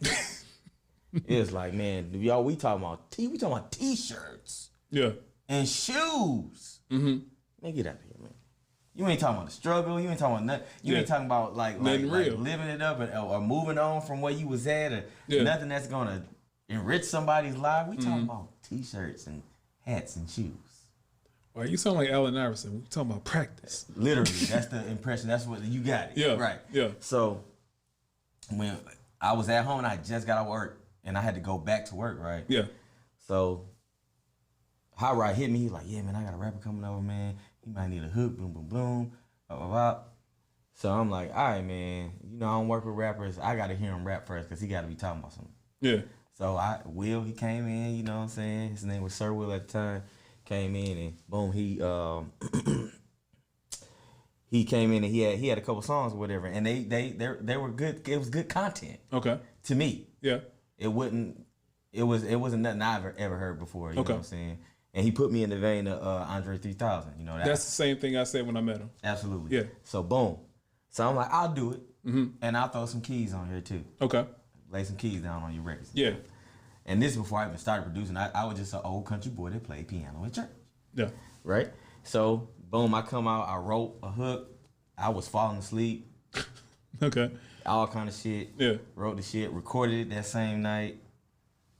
It's like, man, y'all, we talking about T-shirts. Yeah. And shoes. Mm-hmm. Man, get out of here, man. You ain't talking about the struggle. You ain't talking about nothing. You ain't talking about like living it up or moving on from where you was at or nothing that's gonna enrich somebody's life. We talking about T-shirts and hats and shoes. Well, you sound like Allen Iverson. We talking about practice. Literally, that's the impression. That's what you got it. Yeah. Right. Yeah. So when I was at home and I just got out of work and I had to go back to work, right? Yeah. So Hot Rod hit me. He's like, yeah, man, I got a rapper coming over, man. He might need a hook, boom, boom, boom, blah, blah, blah. So I'm like, all right, man. You know, I don't work with rappers. I got to hear him rap first because he got to be talking about something. Yeah. So he came in, you know what I'm saying? His name was Sir Will at the time. Came in and boom, he came in and he had a couple songs or whatever, and they were good. It was good content. Okay. To me. Yeah. It wasn't nothing I've ever heard before. You know what I'm saying? And he put me in the vein of Andre 3000. You know that's the same thing I said when I met him. Absolutely. Yeah. So boom. So I'm like, I'll do it, and I'll throw some keys on here too. Okay. Lay some keys down on your records. Yeah. And this is before I even started producing. I was just an old country boy that played piano in church. Yeah. Right? So, boom, I come out, I wrote a hook. I was falling asleep. Okay. All kind of shit. Yeah. Wrote the shit, recorded it that same night.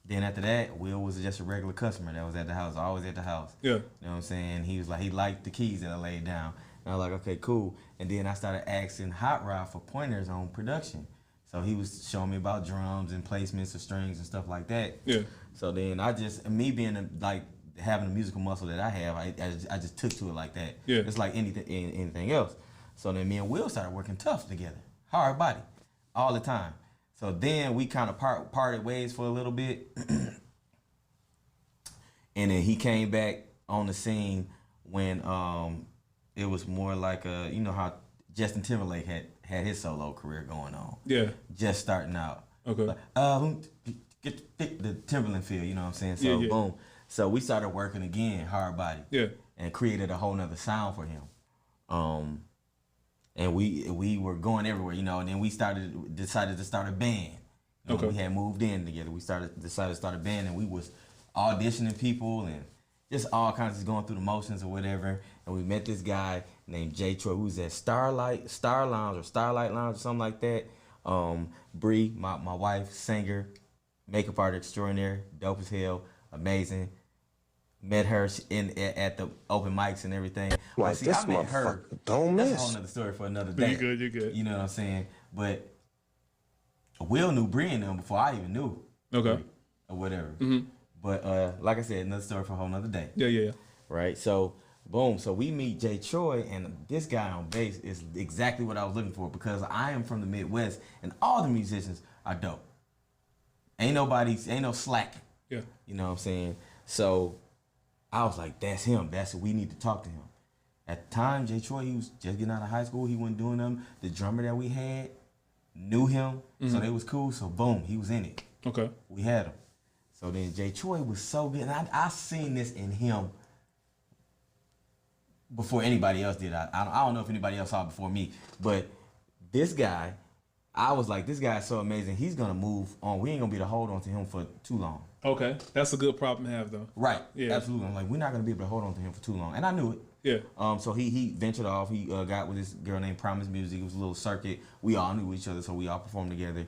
Then after that, Will was just a regular customer that was at the house, always at the house. Yeah. You know what I'm saying? He was like, he liked the keys that I laid down. And I was like, okay, cool. And then I started asking Hot Rod for pointers on production. So he was showing me about drums and placements of strings and stuff like that. Yeah. So then me being having the musical muscle that I have, I just took to it like that. Yeah. It's like anything else. So then me and Will started working tough together, hard body, all the time. So then we kind of parted ways for a little bit, and then he came back on the scene when it was more like you know how Justin Timberlake had his solo career going on. Yeah. Just starting out. Okay. Like, get the Timberland feel, you know what I'm saying? So boom. So we started working again, hard body. Yeah. And created a whole nother sound for him. And we were going everywhere, you know, and then we decided to start a band. You know, Okay. We had moved in together. We decided to start a band, and we was auditioning people and just all kinds of just going through the motions or whatever. And we met this guy named Jay Troy, who was at Starlight Lounge or something like that. Bree, my wife, singer, makeup artist extraordinaire, dope as hell, amazing. Met her at the open mics and everything. Like, see, this I met her. Don't That's a miss. whole nother story for another day. You're good. You know what I'm saying? But Will knew Bree and them before I even knew. Okay. Bree or whatever. But like I said, another story for a whole nother day. Yeah. Right? So, boom. So we meet Jay Troy, and this guy on bass is exactly what I was looking for because I am from the Midwest, and all the musicians are dope. Ain't no slacking. Yeah. You know what I'm saying? So I was like, that's him. We need to talk to him. At the time, Jay Troy, he was just getting out of high school. He wasn't doing them. The drummer that we had knew him, so they was cool. So boom, he was in it. Okay. We had him. So then Jay Troy was so good. And I seen this in him before anybody else did. I don't know if anybody else saw it before me. But this guy, I was like, this guy is so amazing. He's going to move on. We ain't going to be able to hold on to him for too long. Okay. That's a good problem to have, though. Right. Yeah. Absolutely. I'm like, we're not going to be able to hold on to him for too long. And I knew it. Yeah. So he ventured off. He got with this girl named Promise Music. It was a little circuit. We all knew each other, so we all performed together.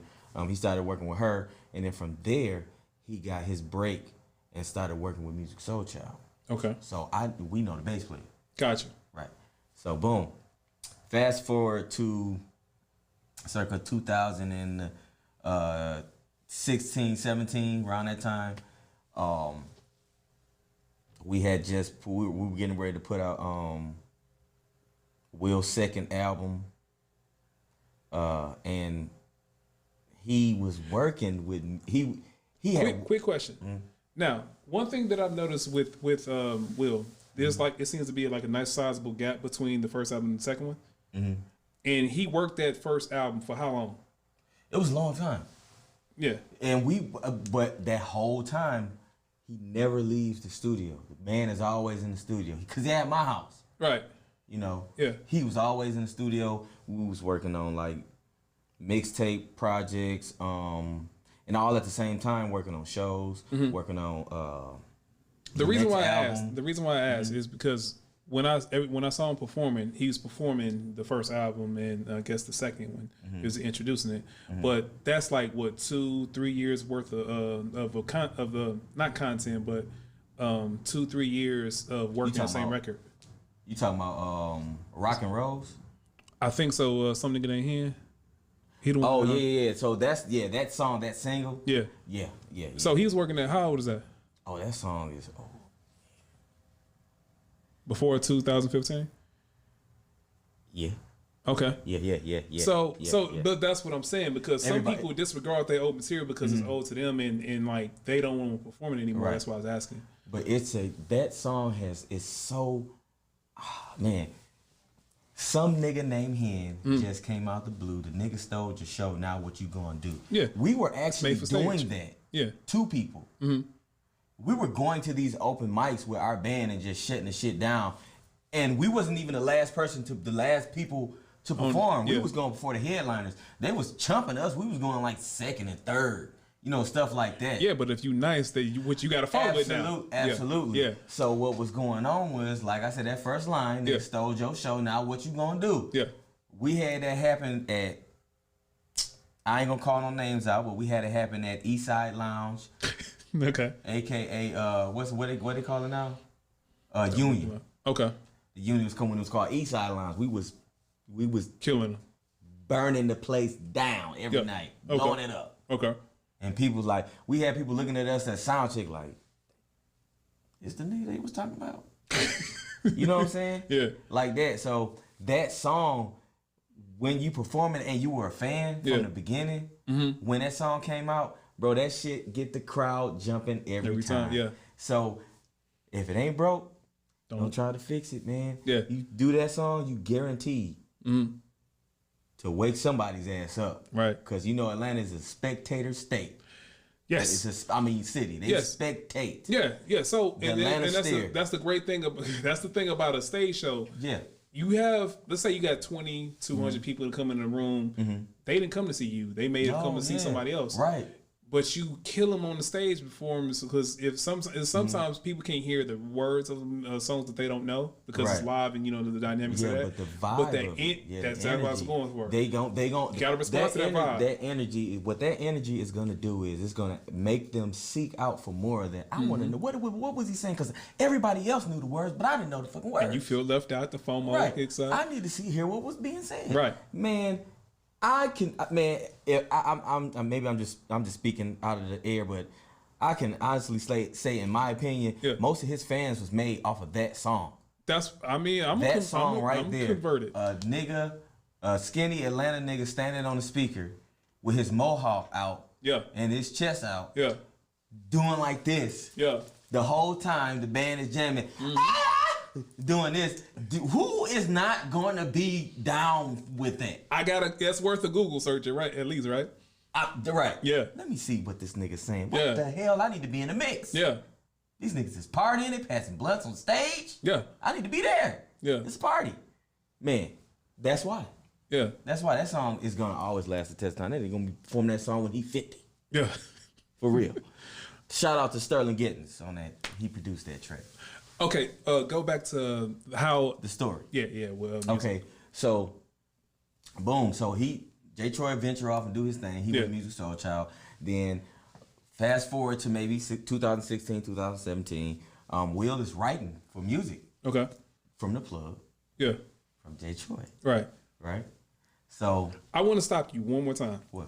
He started working with her. And then from there, he got his break and started working with Music Soul Child. Okay. So we know the bass player. Gotcha. Right. So boom. Fast forward to circa 2016, 17, around that time. We were getting ready to put out Will's second album. And he was working with he had Quick question. Now, one thing that I've noticed with Will, there's it seems to be like a nice sizable gap between the first album and the second one. And he worked that first album for how long? It was a long time. Yeah. And but that whole time, he never leaves the studio. The man is always in the studio because he at my house. Right. You know. Yeah. He was always in the studio. We was working on like mixtape projects, and all at the same time working on shows, working on the reason why I asked is because when I saw him performing, he was performing the first album and I guess the second one. He was introducing it, but that's like what 2-3 years worth of not content, but 2-3 years of working the same record. You talking about Rock and Rolls? I think so. Something in here. He don't. Oh yeah. So that's that song, that single. Yeah. So he was working at. How old is that? Oh, that song is before 2015. Yeah. Okay. Yeah. So but that's what I'm saying, because some people disregard their old material because it's old to them and like they don't want to perform it anymore. Right. That's why I was asking. But that song is so man. Some nigga named Hen just came out the blue. The nigga stole your show. Now what you gonna do? Yeah. We were actually doing that. Yeah. Two people. We were going to these open mics with our band and just shutting the shit down. And we wasn't even the last people to perform. We was going before the headliners. They was chumping us. We was going like second and third. You know, stuff like that. Yeah, but if you nice, what you got to follow it now. Absolutely. Yeah. So what was going on was, like I said, that first line, they stole your show. Now what you gonna do? Yeah. We had that happen at, I ain't gonna call no names out, but we had it happen at Eastside Lounge. Okay. AKA, what they call it now? Union. Okay. The Union was coming. It was called Eastside Lounge. We was killing them, burning the place down every night, blowing it up. Okay. And people like, we had people looking at us at soundcheck like, it's the nigga they was talking about. You know what I'm saying? Yeah. Like that. So that song, when you perform it and you were a fan from the beginning, when that song came out, bro, that shit get the crowd jumping every time. Yeah. So if it ain't broke, don't try to fix it, man. Yeah. You do that song, you guaranteed to wake somebody's ass up. Right. Because you know Atlanta is a spectator state. Yes. It's city. They spectate. Yeah. So that's the great thing. That's the thing about a stage show. Yeah. You have, let's say you got 20, 200 people that come in the room. They didn't come to see you. They may have come to see somebody else. Right. But you kill them on the stage performance because sometimes people can't hear the words of songs that they don't know because it's live and you know the dynamics of that. But the vibe, that's what I was going for. They gon' you gotta respond to that vibe. That energy, what that energy is gonna do is it's gonna make them seek out for more of that. I want to know what was he saying, because everybody else knew the words, but I didn't know the fucking words. And you feel left out, the FOMO kicks up. I need to hear what was being said. Right, man. I'm just speaking out of the air, but I can honestly say in my opinion, most of his fans was made off of that song. I'm converted. A skinny Atlanta nigga standing on the speaker with his mohawk out, and his chest out, doing like this, the whole time the band is jamming. Doing this, who is not going to be down with that? That's worth a Google search, right? At least, right? Right. Yeah. Let me see what this nigga's saying. What the hell? I need to be in the mix. Yeah. These niggas is partying and passing blunts on stage. Yeah. I need to be there. Yeah. It's a party. Man, that's why. Yeah. That's why that song is going to always last the test of time. They're going to be performing that song when he's 50. Yeah. For real. Shout out to Sterling Gittins on that. He produced that track. Okay, go back to how the story. Yeah. Well, okay, so boom. So J. Troy venture off and do his thing. He went Music Soul Child. Then fast forward to maybe 2016, 2017. Will is writing for music. Okay. From the plug. Yeah. From J. Troy. Right. So I want to stop you one more time. What?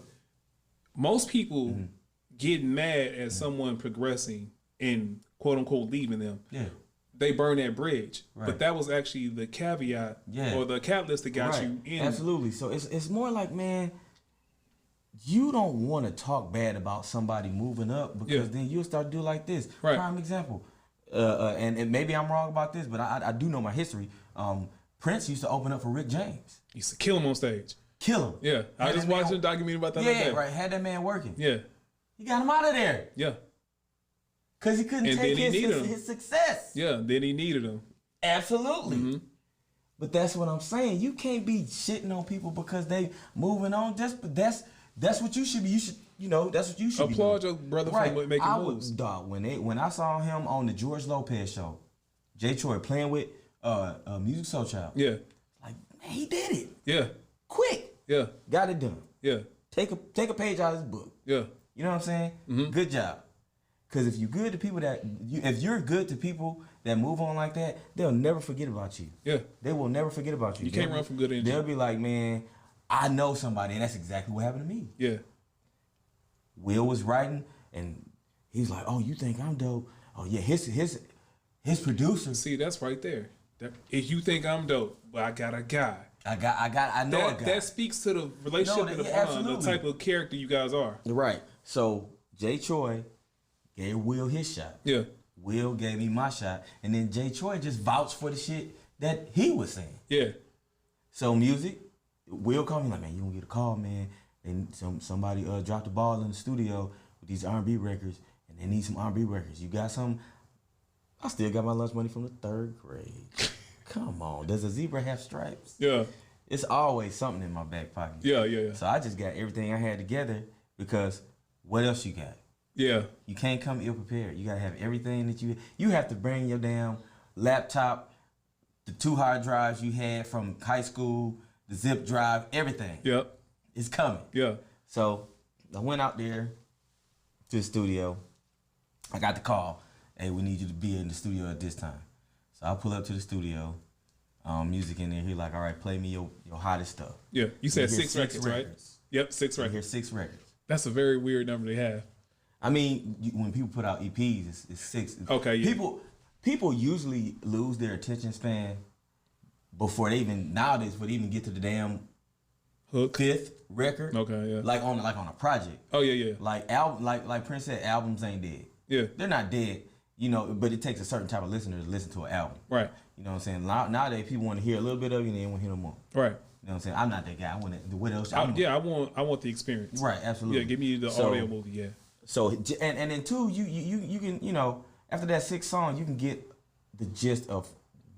Most people get mad at someone progressing and quote unquote leaving them. Yeah. They burn that bridge, but that was actually the caveat or the catalyst that got you in. Absolutely. So it's more like, man, you don't want to talk bad about somebody moving up because then you'll start to do like this. Right. Prime example, and maybe I'm wrong about this, but I do know my history. Prince used to open up for Rick James. Used to kill him on stage. Kill him. Yeah, I just watched a documentary about that. Yeah, right. Had that man working. Yeah. He got him out of there. Yeah. Because he couldn't take his success. Yeah, then he needed him. Absolutely. Mm-hmm. But that's what I'm saying. You can't be shitting on people because they moving on. That's what you should be. You should, that's what you should applaud be your brother for making moves. Dog, when I saw him on the George Lopez show, Jay Troy playing with Music Soul Child. Yeah. Like, man, he did it. Yeah. Quick. Yeah. Got it done. Yeah. Take a page out of his book. Yeah. You know what I'm saying? Mm-hmm. Good job. Because if you're good to people if you're good to people that move on like that, they'll never forget about you. Yeah. They will never forget about you. You can't run from good energy. They'll be like, man, I know somebody, and that's exactly what happened to me. Yeah. Will was writing, and he's like, oh, you think I'm dope? Oh yeah, his producer. See, that's right there. If you think I'm dope, but I got a guy. I know a guy. That speaks to the relationship and the bond, the type of character you guys are. Right. So Jay Troy gave Will his shot. Yeah. Will gave me my shot, and then Jay Troy just vouched for the shit that he was saying. Yeah. So music, Will called me like, man, you don't get a call, man. And somebody dropped the ball in the studio with these R&B records, and they need some R&B records. You got some? I still got my lunch money from the 3rd grade. Come on, does a zebra have stripes? Yeah. It's always something in my back pocket. Yeah. So I just got everything I had together because what else you got? Yeah. You can't come ill prepared. You gotta have everything that you have to bring your damn laptop, the 2 hard drives you had from high school, the zip drive, everything. Yep. It's coming. Yeah. So I went out there to the studio. I got the call. Hey, we need you to be in the studio at this time. So I pull up to the studio. Music in there. He's like, all right, play me your hottest stuff. Yeah. You said 6 records, right? Yep, 6 records. Here's 6 records. That's a very weird number to have. I mean, when people put out EPs, it's 6. Okay, yeah. People usually lose their attention span before they even get to the damn hook 5th record. Okay, yeah. Like on a project. Oh yeah. Like Prince said, albums ain't dead. Yeah. They're not dead, but it takes a certain type of listener to listen to an album. Right. You know what I'm saying? Nowadays people want to hear a little bit of it and they don't want to hear no more. Right. You know what I'm saying? I'm not that guy. I want to, what else? I want the experience. Right, absolutely. Yeah, give me the audio movie, yeah. So and then too, you can, after that 6th song, you can get the gist of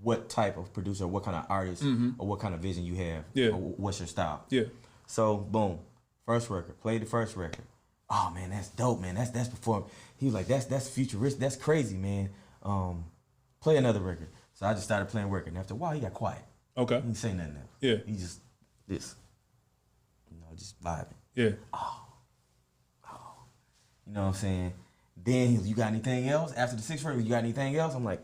what type of producer, what kind of artist, or what kind of vision you have, or what's your style. Yeah. So boom, first record, played the first record. Oh man, that's dope, man. That's before he was like, that's futuristic, that's crazy, man. Play another record. So I just started playing record, and after a while, he got quiet. Okay. He didn't say nothing else. Yeah. He just just vibing. Yeah. Oh. You know what I'm saying? Then he was, you got anything else? After the 6th record, you got anything else? I'm like,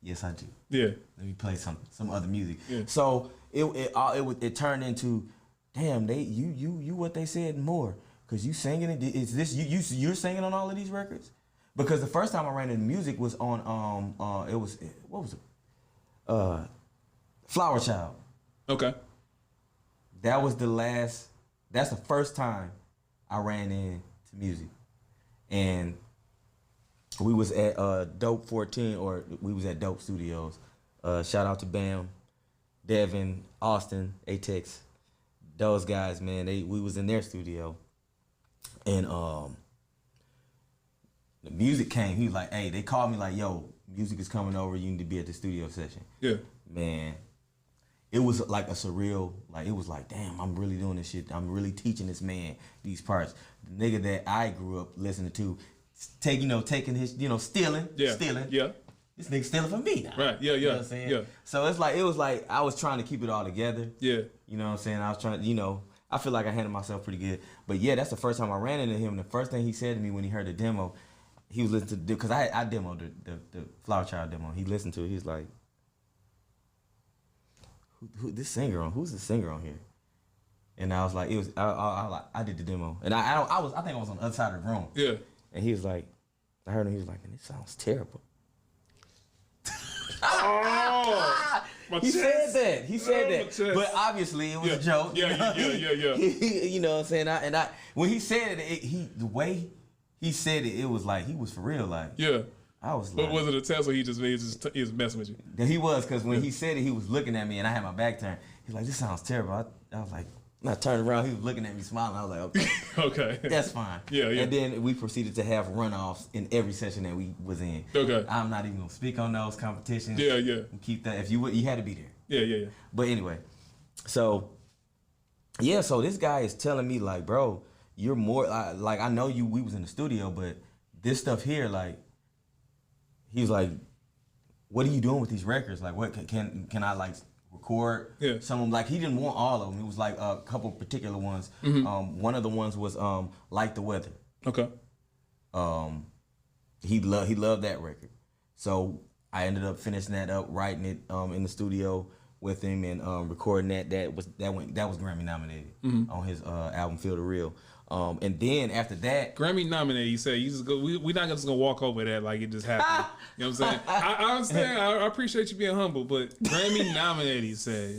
yes, I do. Yeah. Let me play some other music. Yeah. So it turned into, damn, you what they said more, because you singing it. Is this you're singing on all of these records? Because the first time I ran into music was on what was it? Flower Child. Okay. That's the first time I ran into music. And we was at Dope 14, or we was at Dope Studios. Shout out to Bam, Devin, Austin, Atex. Those guys, man, we was in their studio. And the music came. He was like, hey, they called me like, yo, music is coming over. You need to be at the studio session. Yeah. Man, it was like a surreal, like, it was like, damn, I'm really doing this shit. I'm really teaching this man these parts. The nigga that I grew up listening to, taking his, stealing. Yeah. This nigga stealing from me now. Right. Yeah. You know what I'm saying? Yeah. So it was like I was trying to keep it all together. Yeah. You know what I'm saying? I was trying, I feel like I handled myself pretty good. But yeah, that's the first time I ran into him. And the first thing he said to me when he heard the demo, he was listening to, because I demoed the Flower Child demo. He listened to it. He's like, who's the singer on here? And I was like, I did the demo. And I think I was on the other side of the room. Yeah. And he was like, I heard him, he was like, man, this sounds terrible. Oh, he said that. But obviously it was a joke. Yeah. You know what I'm saying? And when he said it, the way he said it was like he was for real. Like, yeah. I was like, but was it a test or he was messing with you? He was, because when he said it, he was looking at me and I had my back turned. He's like, this sounds terrible. I was like, I turned around, he was looking at me smiling. I was like, okay. Okay. That's fine. Yeah. And then we proceeded to have runoffs in every session that we was in. Okay. I'm not even gonna speak on those competitions. Yeah. Keep that. If you would, you had to be there. Yeah. But anyway, so this guy is telling me like, bro, you're more like I know you. We was in the studio, but this stuff here, like, he was like, what are you doing with these records? Like, what can I like record? Yeah. Some of them, like, he didn't want all of them. It was like a couple particular ones. One of the ones was Like the Weather. Okay. He loved that record. So I ended up finishing that up, writing it in the studio with him and recording that. That was Grammy nominated on his album Feel the Real. And then after that, Grammy nominated. You say you just go. We're not just gonna walk over that like it just happened. You know what I'm saying? I understand. I appreciate you being humble, but Grammy nominated. You said,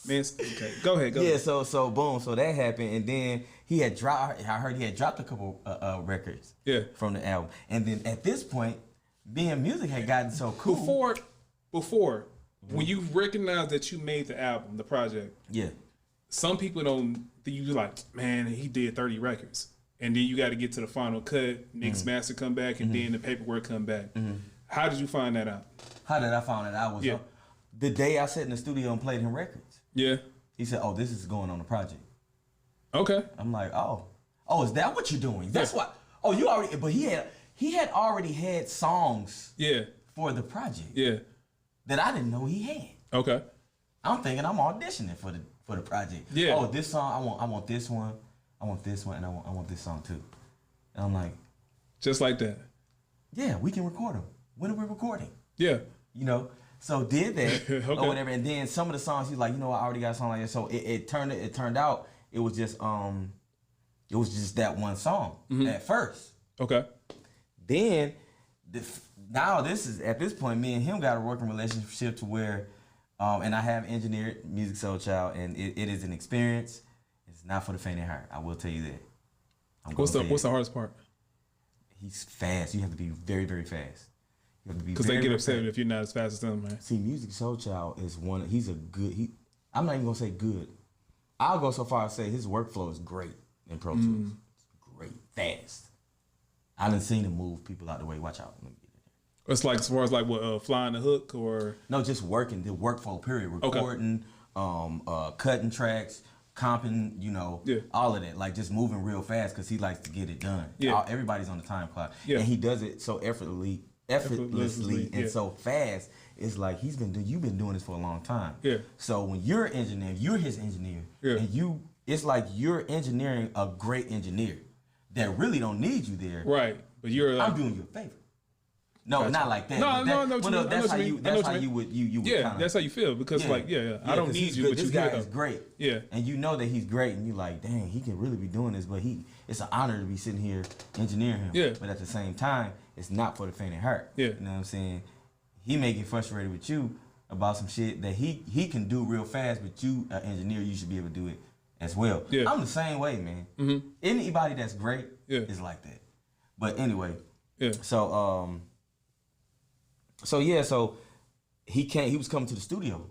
man. Okay, go ahead. Yeah. So boom. So that happened, and then he had dropped. I heard he had dropped a couple records. Yeah. From the album, and then at this point, being music had gotten so cool. Before, when you recognize that you made the album, the project. Yeah. Some people don't. You like, man, he did 30 records, and then you got to get to the final cut, mix, master, come back, and then the paperwork come back. How did you find that out? How did I find that out? Was the day I sat in the studio and played him records. Yeah. He said, "Oh, this is going on the project." Okay. I'm like, "Oh, is that what you're doing? That's what." Oh, you already. But he had already had songs. Yeah. For the project. Yeah. That I didn't know he had. Okay. I'm thinking I'm auditioning for the project. Yeah. Oh, this song, I want this one, I want this one, and I want this song too. And I'm like, just like that. Yeah, we can record them. When are we recording? Yeah. You know, so did that Okay. or whatever, and then some of the songs he's like, you know, I already got a song like that. So it turned out it was just that one song at first. Okay. Then now this is at this point, me and him got a working relationship to where. And I have engineered Music Soul Child, and it is an experience. It's not for the faint of heart. I will tell you that. What's the hardest part? He's fast. You have to be very, very fast. You have to be because they get upset if you're not as fast as them, man. See, Music Soul Child is one. He's a good. I'm not even gonna say good. I'll go so far as say his workflow is great in Pro Tools. It's great, fast. I done seen him move people out the way. Watch out. It's like as far as like what flying the hook or no, just working the workflow period, recording, cutting tracks, comping, you know, all of that, like just moving real fast because he likes to get it done. Yeah, everybody's on the time clock, and he does it so effortlessly and so fast. It's like you've been doing this for a long time. Yeah. So when you're an engineer, you're his engineer, and it's like you're engineering a great engineer that really don't need you there. Right, but I'm doing you a favor. No, gotcha. Not like that. No, that's how you would kinda, that's how you feel because I don't need you, but this guy is great. Yeah, and you know that he's great, and you like, dang, he can really be doing this, but it's an honor to be sitting here engineering him. Yeah, but at the same time, it's not for the faint of heart. Yeah, you know what I'm saying? He may get frustrated with you about some shit that he can do real fast, but you, an engineer, you should be able to do it as well. Yeah, I'm the same way, man. Mm-hmm. Anybody that's great is like that. But anyway, So he was coming to the studio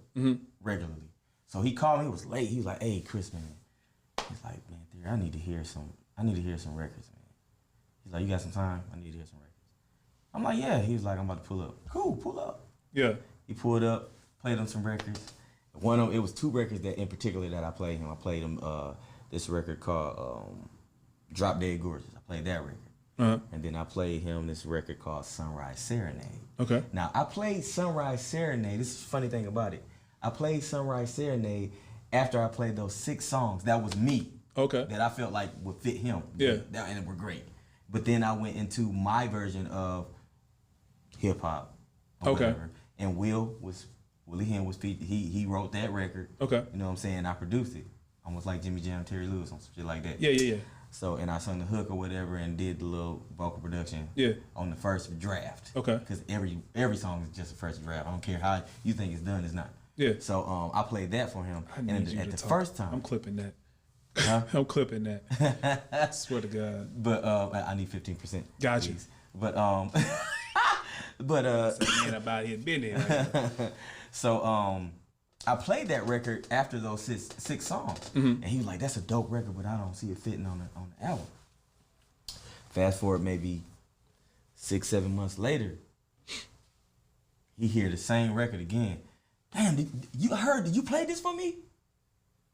regularly. So he called me. He was late. He was like, "Hey, Chris, man." He's like, "Man, Theory, I need to hear some records, man." He's like, "You got some time? I need to hear some records." I'm like, "Yeah." He was like, "I'm about to pull up." Cool, pull up. Yeah. He pulled up, played him some records. It was two records that in particular that I played him. I played him this record called "Drop Dead Gorgeous." I played that record. And then I played him this record called Sunrise Serenade. Okay. Now, I played Sunrise Serenade. This is the funny thing about it. I played Sunrise Serenade after I played those 6 songs. That was me. Okay. That I felt like would fit him. Yeah. And were great. But then I went into my version of hip-hop. Okay. Whatever. And Willie Hen was featured. He wrote that record. Okay. You know what I'm saying? I produced it. Almost like Jimmy Jam, Terry Lewis, on some shit like that. Yeah. So, and I sung the hook or whatever and did the little vocal production on the first draft. Okay. Because every song is just a first draft. I don't care how you think it's done, it's not. Yeah. So I played that for him. First time. I'm clipping that. Huh? I'm clipping that. I swear to God. But I need 15%. Got you. But man about here been there. So I played that record after those six songs, and he was like, "That's a dope record, but I don't see it fitting on the album." Fast forward maybe 6-7 months later, he hear the same record again. Damn, did you play this for me?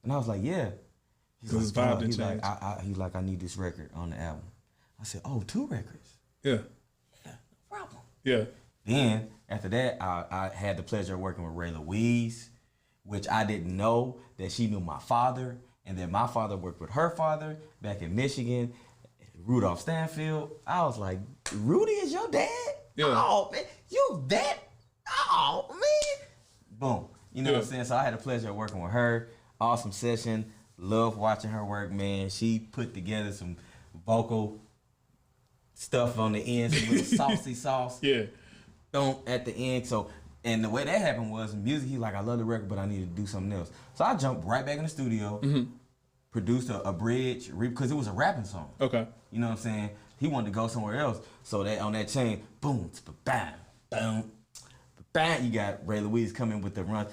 And I was like, yeah. He's like, he's like, I need this record on the album. I said, oh, 2 records. Yeah. Yeah, no problem. Yeah. Then after that, I had the pleasure of working with Ray Louise, which I didn't know that she knew my father, and that my father worked with her father back in Michigan, Rudolph Stanfield. I was like, Rudy is your dad? Yeah. Oh, man, you that? Oh, man. Boom. You know what I'm saying? So I had the pleasure of working with her. Awesome session. Love watching her work, man. She put together some vocal stuff on the end, some little saucy sauce. Yeah. Boom, at the end. So, and the way that happened was music, he like, I love the record, but I need to do something else. So I jumped right back in the studio, produced a bridge, because it was a rapping song. Okay. You know what I'm saying? He wanted to go somewhere else. So that on that chain, boom, bam, boom, bam, you got Ray Louise coming with the run.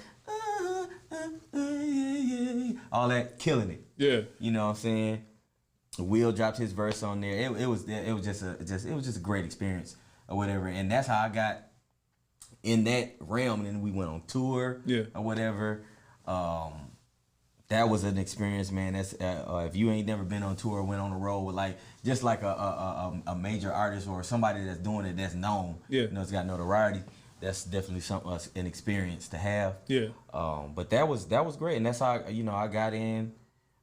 All that, killing it. Yeah. You know what I'm saying? Will dropped his verse on there. It was just a great experience or whatever. And that's how I got in that realm. And then we went on tour or whatever. That was an experience, man. That's if you ain't never been on tour, went on the road with just like a major artist or somebody that's doing it that's known. Yeah. You know, it's got notoriety. That's definitely an experience to have. Yeah. But that was great, and that's how I got in.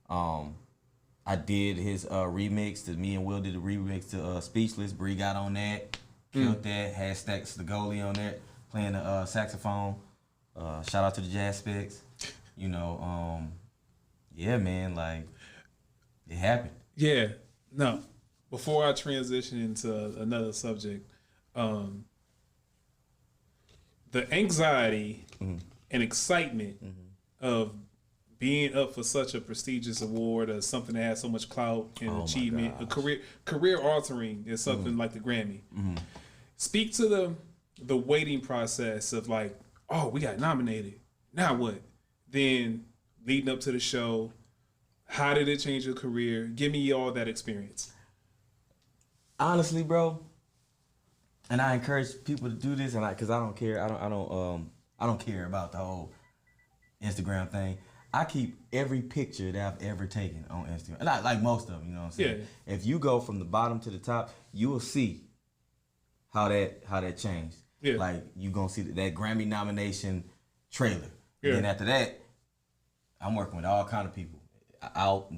I did his remix. Me and Will did a remix to Speechless. Bree got on that, killed that. Had Stacks the goalie on that, playing the saxophone. Shout out to the Jazz Specs. Yeah, man, like it happened. Yeah. No. Before I transition into another subject, the anxiety and excitement of being up for such a prestigious award or something that has so much clout and achievement, a career altering is something like the Grammy. Speak to the waiting process of like, oh, we got nominated. Now what? Then leading up to the show, how did it change your career? Give me all that experience. Honestly, bro, and I encourage people to do this, and because I don't care. I don't care about the whole Instagram thing. I keep every picture that I've ever taken on Instagram, and like most of them. You know what I'm saying? Yeah. If you go from the bottom to the top, you will see how that changed. Yeah. Like you gonna see that Grammy nomination trailer. Yeah. And then after that, I'm working with all kind of people out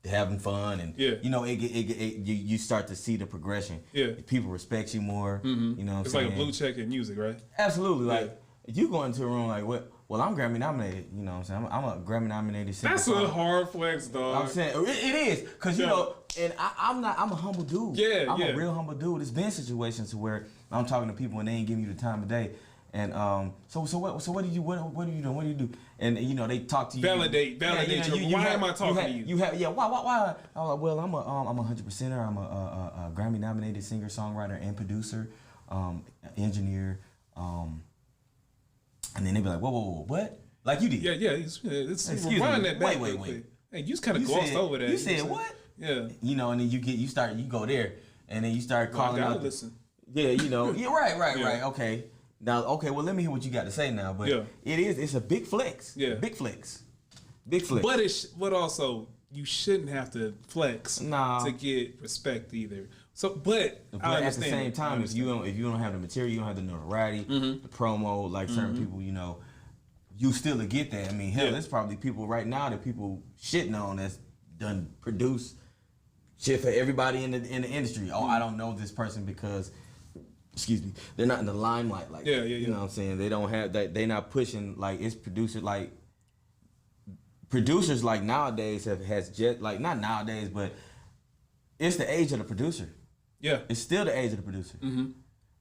having fun, and you start to see the progression. Yeah. People respect you more. You know what I'm It's saying? like a blue check in music, right? Absolutely. Like if you go into a room like, well, I'm Grammy nominated. You know what I'm saying? I'm a Grammy nominated singer. That's a hard flex, dog. I'm saying it is, because and I'm a humble dude. Yeah, I'm a real humble dude. It's been situations where I'm talking to people and they ain't giving you the time of day. And so what do you do? And they talk to you. Validate. Why am I talking to you? Why? I'm like, well, I'm a 100%er. I'm a Grammy nominated singer, songwriter, and producer, engineer. And then they be like, whoa, what? Like you did. Yeah. It's rewind that back. Wait. Hey, you just kind of glossed over that. You said what? Yeah. And then you go there, and then you start calling out. Listen. Yeah, right. Okay. Now, well, let me hear what you got to say now. But it's a big flex. Yeah. Big flex. But also, you shouldn't have to flex to get respect either. So, but I at the same time, if you don't have the material, you don't have the notoriety, the promo, like certain people, you still get that. I mean, hell, there's probably people right now that people shitting on that's done produce shit for everybody in the industry. Oh, I don't know this person because, excuse me, they're not in the limelight like that. You know what I'm saying? They don't have that. They're not pushing like it's producers like nowadays has just like not nowadays, but it's the age of the producer. Yeah, it's still the age of the producer.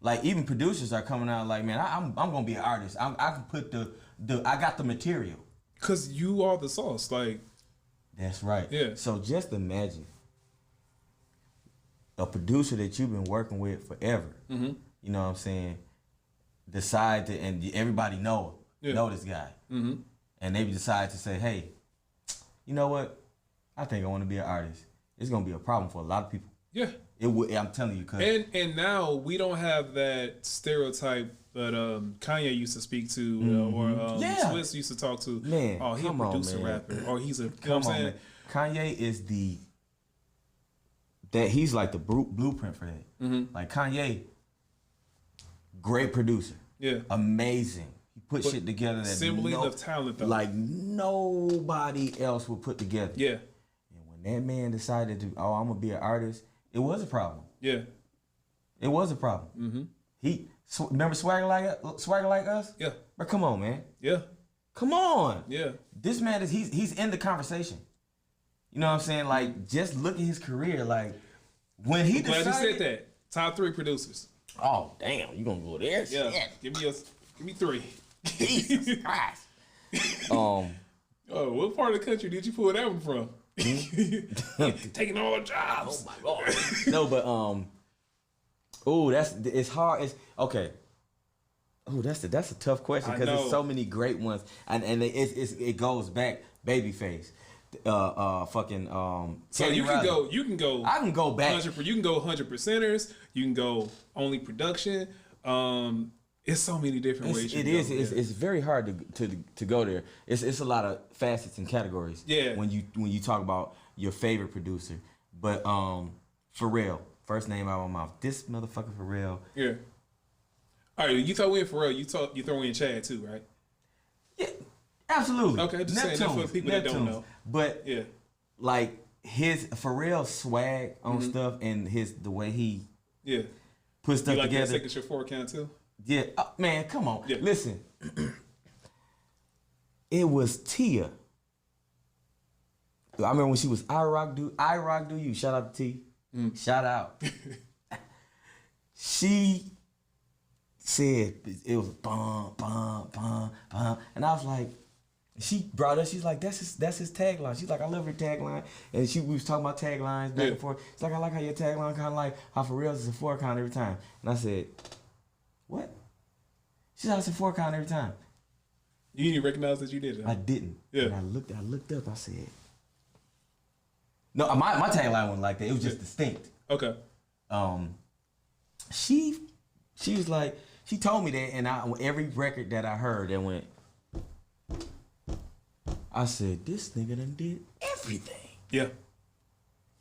Like even producers are coming out like, man, I'm gonna be an artist. I can put I got the material. Cause you are the sauce. Like that's right. Yeah. So just imagine a producer that you've been working with forever. You know what I'm saying? Decide to, and everybody know know this guy. Mm-hmm. And they decide to say, hey, you know what? I think I want to be an artist. It's going to be a problem for a lot of people. Yeah. It would. I'm telling you. Cause and now we don't have that stereotype that Kanye used to speak to or Swiss used to talk to. Man, oh, he's a producer rapper. Or he's a, you know what I'm saying? Kanye is he's like the blueprint for that. Mm-hmm. Like Kanye, great producer. Yeah. Amazing. He put shit together that assembly of talent though. Like nobody else would put together. Yeah. And when that man decided to, I'm gonna be an artist, it was a problem. Yeah. It was a problem. Mm-hmm. He remember Swagger Like Us? Yeah. But come on, man. Yeah. Come on. Yeah. This man he's in the conversation. You know what I'm saying? Like, just look at his career. Like, when he decided... Glad you said that. Top 3 producers. Oh, damn. You gonna go there? Yeah. Shit. Give me 3. Jesus Christ. Oh, what part of the country did you pull that one from? Taking all the jobs. Oh, my God. No, but, it's hard. It's, okay. Oh, that's a tough question because there's so many great ones. And it goes back, Babyface. Fucking so you can go I can go back. You can go 100%ers, you can go only production. It's so many different ways. It's very hard to go there. It's a lot of facets and categories. Yeah. When you talk about your favorite producer. But Pharrell, first name out of my mouth. This motherfucker Pharrell. Yeah. All right, you throw in Pharrell, you throw in Chad too, right? Yeah. Absolutely. Okay, just saying that for people that don't know. But yeah, like his Pharrell's swag on stuff and the way he put stuff together. That second shift 4 count too? Yeah, man, come on. Yeah. Listen, it was Tia. I remember when she was I Rock Do You. Shout out to T. Shout out. She said it was bum, bum, bum, bum, and I was like. She brought us. She's like, that's his tagline. She's like, I love her tagline. And we was talking about taglines back and forth. She's like, I like how your tagline kind of like how Pharrell's is a 4 count every time. And I said, what? She's like, it's a 4 count every time. You didn't recognize that you did it? I didn't. Yeah. And I looked up. I said, no, my tagline wasn't like that. It was just distinct. Okay. She was like, she told me that, and every record that I heard that went. I said, this nigga done did everything. Yeah.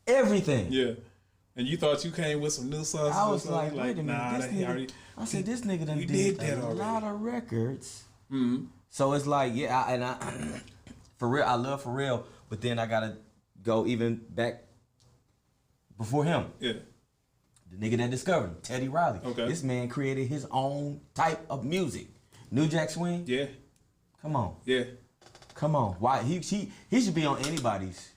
Everything. Yeah. And you thought you came with some new sauce? I was like, wait a minute. I said, this nigga done did a lot of records. Mm-hmm. So it's like, for real, I love Pharrell, but then I got to go even back before him. Yeah. The nigga that discovered him, Teddy Riley. Okay. This man created his own type of music. New Jack Swing? Yeah. Come on. Yeah. Come on. Why he should be on anybody's.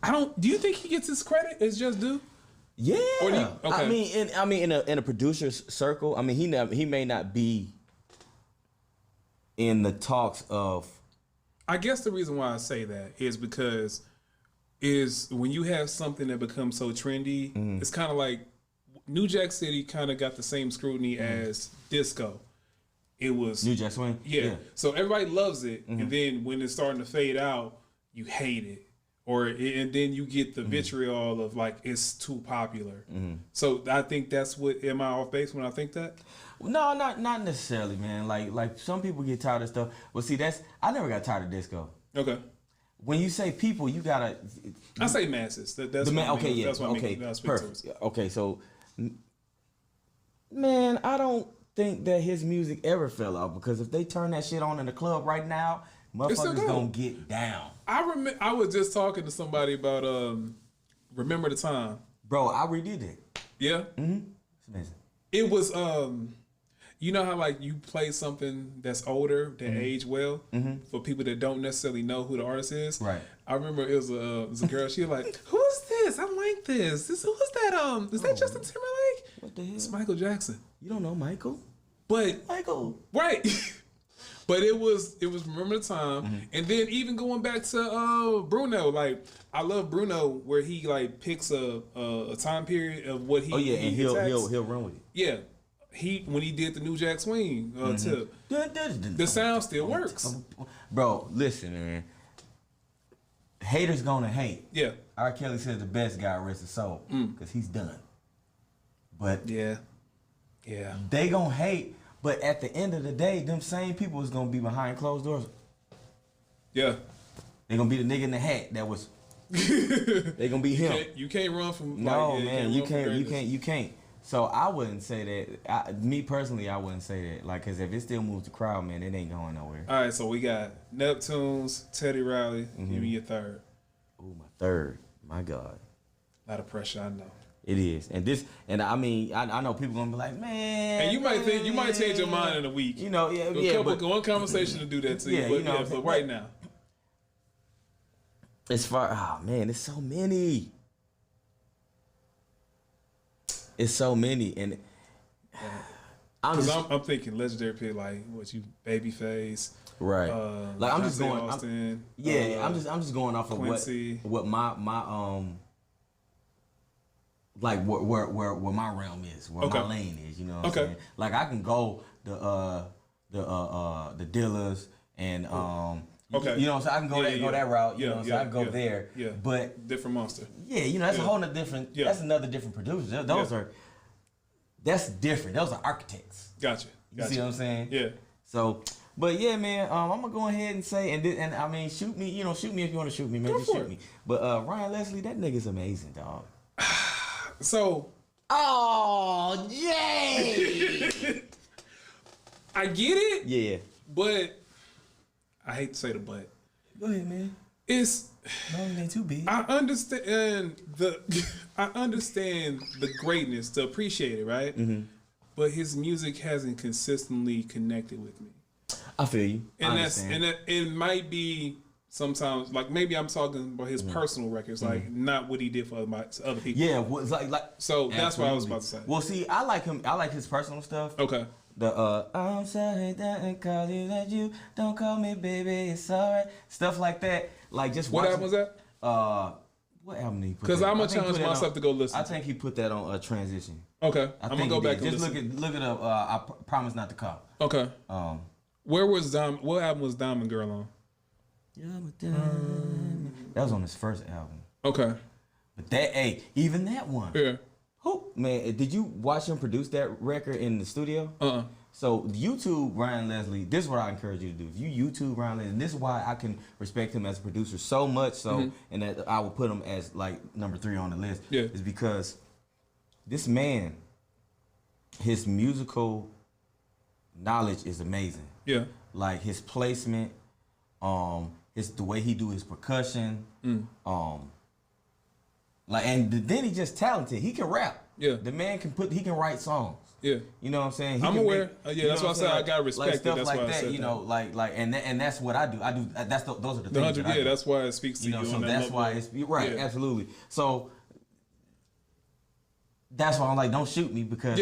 Do you think he gets his credit as just due? Yeah. Okay. I mean in a producer's circle, I mean he may not be in the talks of. I guess the reason why I say that is because when you have something that becomes so trendy, it's kind of like New Jack City kind of got the same scrutiny as disco. It was New Jack Swing. Yeah. So everybody loves it, and then when it's starting to fade out, you hate it, and then you get the vitriol of like it's too popular. So I think that's what. Am I off base when I think that? No, not necessarily, man. Like some people get tired of stuff. Well, see, I never got tired of disco. Okay. When you say people, you gotta. I say masses. That's the man. Okay, yeah. That's what okay. I mean. Perfect. Okay, so, man, I don't think that his music ever fell off because if they turn that shit on in the club right now, motherfuckers gonna get down. I was just talking to somebody about Remember the Time. Bro, I redid it. Yeah. It's amazing. It was you know how like you play something that's older that aged well for people that don't necessarily know who the artist is. Right. I remember it was a girl. She was like, "Who's this? I like this. Who's that? Is that Justin Timberlake? What the hell? It's Michael Jackson. You don't know Michael? But Michael. Right. But it was Remember the Time, and then even going back to Bruno, like I love Bruno where he like picks a time period of what he and he'll run with it. Yeah, when he did the New Jack Swing tip, the sound still works. Bro, listen, man. Haters gonna hate. Yeah. R. Kelly says the best guy, rest his soul, because he's done. But yeah, they gonna hate. But at the end of the day, them same people is gonna be behind closed doors. Yeah. They gonna be the nigga in the hat that was. They gonna be him. You can't run from. No, man, you can't. So I wouldn't say that. Me personally, I wouldn't say that. Like, cause if it still moves the crowd, man, it ain't going nowhere. All right, so we got Neptunes, Teddy Riley. Give me your third. Ooh, my third. My God. A lot of pressure, I know. It is, and I mean, I know people gonna be like, man. And you might change your mind in a week. You know, but one conversation to do that to you. Yeah, But, you know, but right now, as far, oh man, it's so many. It's so many, and I'm thinking legendary pick like what you Babyface, right? Like I'm just going, Austin, I'm just going off of Quincy. what my like where my realm is, where my lane is. You know what I'm saying? Like I can go the Dillas and you know what I'm saying? I can go go that route. You know, so I can go there. Yeah, but different monster. Yeah, you know that's a whole nother different. Yeah. That's another different producer. Those are. That's different. Those are architects. Gotcha. You see what I'm saying? Yeah. So, but yeah, man, I'm gonna go ahead and say, and I mean, shoot me. You know, shoot me if you want to shoot me, man. Just shoot me. But Ryan Leslie, that nigga's amazing, dog. So. Oh, yay! I get it. Yeah. But I hate to say the but. Go ahead, man. It's. No, it ain't too big. I understand the greatness to appreciate it, right? Mm-hmm. But his music hasn't consistently connected with me. I feel you. And it might be sometimes like maybe I'm talking about his personal records, like not what he did for other people. Yeah, well, it's like so that's what I was about to say. Well, see, I like him. I like his personal stuff. Okay. I'm sorry that I call you that you don't call me baby, it's alright. Stuff like that. Like just what album was that? What album did he put? Because I'm gonna challenge myself to go listen. I think he put that on Transition. Okay, I'm gonna go back and just listen. look it up. I promise not to call. Okay. Where was what album was Diamond Girl on? That was on his first album. Okay. But even that one. Yeah. Who, man, did you watch him produce that record in the studio? So YouTube Ryan Leslie, this is what I encourage you to do. If you YouTube Ryan Leslie, and this is why I can respect him as a producer so much so, and that I will put him as like number 3 on the list, is because this man, his musical knowledge is amazing. Yeah. Like his placement, the way he do his percussion, like, and then he just talented. He can rap. Yeah. The man he can write songs. Yeah. You know what I'm saying? I'm aware. That's why I said I got respect. Like stuff that's like why that, I said you know, like, and that's what I do. Those are the things that I do. That's why it speaks to you. You know, so that's why it's right. Yeah. Absolutely. So that's why I'm like, don't shoot me because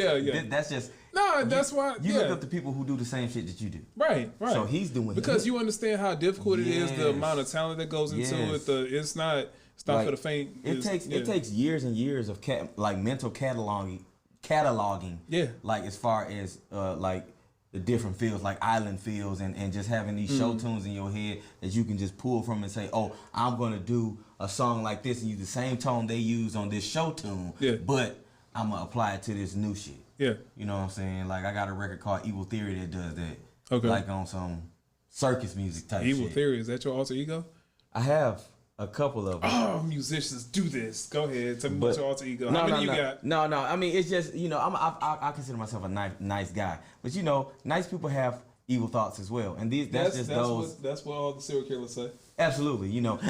that's just. No, that's why. You look up to people who do the same shit that you do. Right. So he's doing because you understand how difficult it is, the amount of talent that goes into it. It's not like, for the faint. It takes years and years of mental cataloging. Yeah. Like as far as like the different fields, like island fields, and just having these show tunes in your head that you can just pull from and say, oh, I'm gonna do a song like this and use the same tone they use on this show tune. Yeah. But I'm gonna apply it to this new shit. Yeah. You know what I'm saying? Like I got a record called Evil Theory that does that. Okay. Like on some circus music type shit. Evil Theory, is that your alter ego? I have a couple of them. Oh, musicians do this. Go ahead. Tell me what your alter ego. How many you got? No. I mean, it's just, you know, I consider myself a nice guy. But, you know, nice people have evil thoughts as well. And that's what all the serial killers say. Absolutely. You know,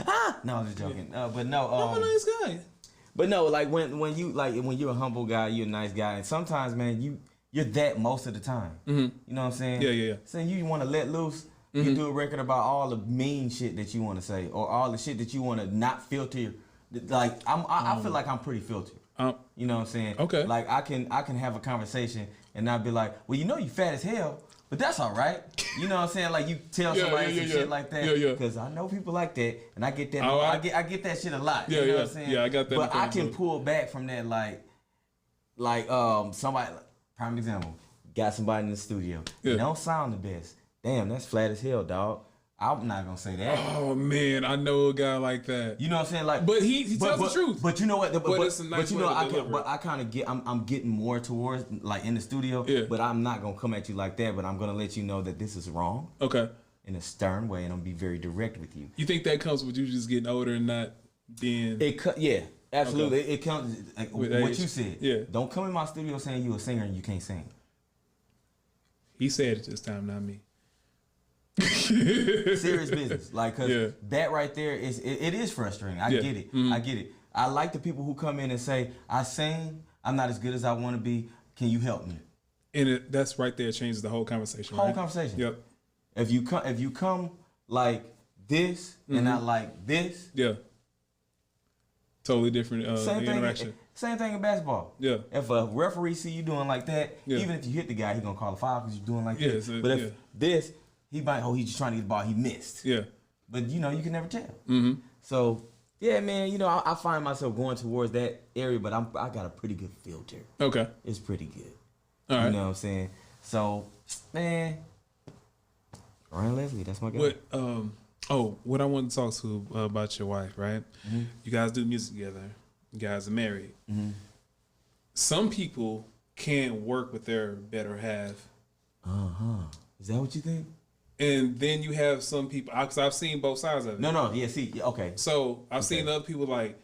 no, I'm just joking. But no. I'm a nice guy. But no, like when you're a humble guy, you're a nice guy, and sometimes, man, you're that most of the time. Mm-hmm. You know what I'm saying? Yeah. Saying you want to let loose, you do a record about all the mean shit that you want to say, or all the shit that you want to not filter. Like I feel like I'm pretty filtered. You know what I'm saying? Okay. Like I can have a conversation and not be like, well, you know, you fat as hell. But that's all right. You know what I'm saying? Like you tell somebody some shit like that. Yeah. Because I know people like that, and I get that. I get that shit a lot. You know what I'm saying? Yeah, I got that. But I can pull back from that, like somebody. Prime example. got somebody in the studio. Yeah. It don't sound the best. Damn, that's flat as hell, dog. I'm not gonna say that. Oh man, I know a guy like that. You know what I'm saying? Like, but he tells the truth. But you know what? it's a nice way to deliver. But I kind of get. I'm getting more towards like in the studio. Yeah. But I'm not gonna come at you like that. But I'm gonna let you know that this is wrong. Okay. In a stern way, and I'm gonna be very direct with you. You think that comes with you just getting older and not being? Yeah, absolutely. Okay. It comes like what age. you said. Yeah. Don't come in my studio saying you a singer and you can't sing. He said it this time, not me. Serious business, like, cause that right there it is frustrating. I get it. I get it. I like the people who come in and say, "I sing. I'm not as good as I want to be. Can you help me?" And that's right there changes the whole conversation. Whole right? conversation. Yep. If you come like this and not like this, totally different same interaction. thing. Same thing in basketball. Yeah. If a referee see you doing like that, even if you hit the guy, he gonna call a foul because you're doing like this. But if this, he might, he's just trying to get the ball, he missed. Yeah. But you know, you can never tell. Mm-hmm. So yeah, man, you know, I find myself going towards that area, but I got a pretty good filter. Okay. It's pretty good. All right. You know what I'm saying? So, man, Ryan Leslie, that's my guy. What I wanted to talk to about your wife, right? Mm-hmm. You guys do music together. You guys are married. Mm-hmm. Some people can't work with their better half. Is that what you think? And then you have some people, because I've seen both sides of it. No, yeah, see, okay. So I've seen other people like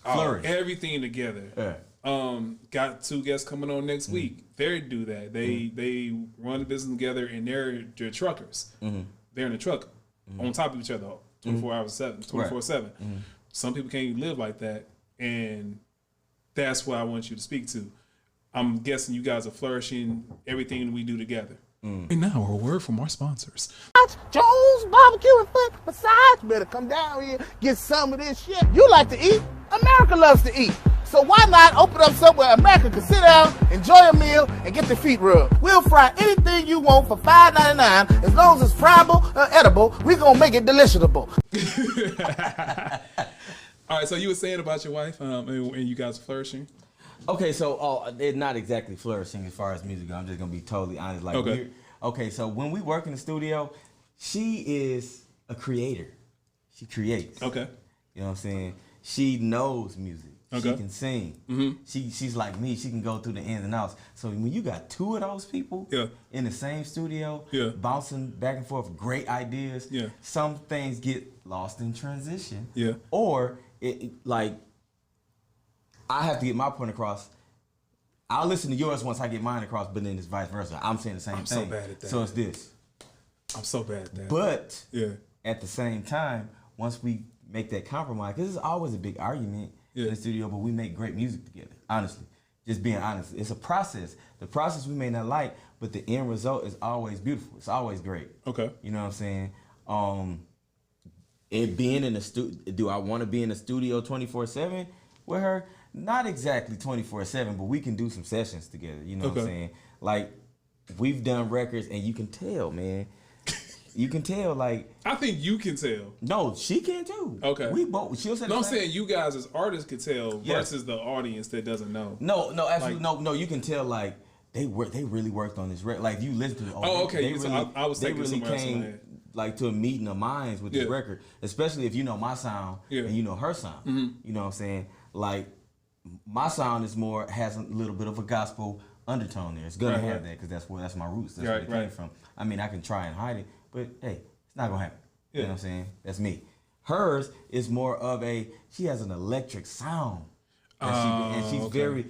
everything together. Yeah. Got 2 guests coming on next week. They do that. They run the business together, and they're truckers. They're in a truck on top of each other 24/7. Some people can't live like that, and that's what I want you to speak to. I'm guessing you guys are flourishing everything we do together. And now a word from our sponsors. Jones Barbecue and Foot Massage. Better come down here, get some of this shit. You like to eat? America loves to eat. So why not open up somewhere America can sit down, enjoy a meal, and get their feet rubbed? We'll fry anything you want for $5.99. As long as it's friable or edible, we're going to make it deliciable. All right, so you were saying about your wife and you guys flourishing? Okay, so they're not exactly flourishing as far as music goes. I'm just gonna be totally honest. Like, okay, so when we work in the studio, she is a creator. She creates. Okay. You know what I'm saying? She knows music. Okay. She can sing. She's like me. She can go through the ins and outs. So when you got 2 of those people in the same studio, bouncing back and forth, great ideas. Some things get lost in transition. Or like, I have to get my point across. I'll listen to yours once I get mine across, but then it's vice versa. I'm saying the same thing. I'm so bad at that. So it's this. I'm so bad at that. But at the same time, once we make that compromise, because it's always a big argument in the studio, but we make great music together, honestly. Just being honest. It's a process. The process we may not like, but the end result is always beautiful. It's always great. Okay. You know what I'm saying? It being in the studio, do I want to be in the studio 24/7 with her? Not exactly 24/7, but we can do some sessions together. You know what I'm saying? Like, we've done records, and you can tell, man. You can tell, like. I think you can tell. No, she can too. Okay. We both. She'll say. No, I'm saying you guys as artists can tell versus the audience that doesn't know. No, absolutely, like, no. You can tell, like, they really worked on this record. Like, if you listen to it. Okay. I was thinking really somewhere came else. Like, to a meeting of minds with this record, especially if you know my sound and you know her sound. You know what I'm saying? Like, my sound is has a little bit of a gospel undertone there. It's gonna have that because that's my roots. That's where it came from. I mean, I can try and hide it, but hey, it's not gonna happen. You know what I'm saying? That's me. Hers is more of she has an electric sound. And she's very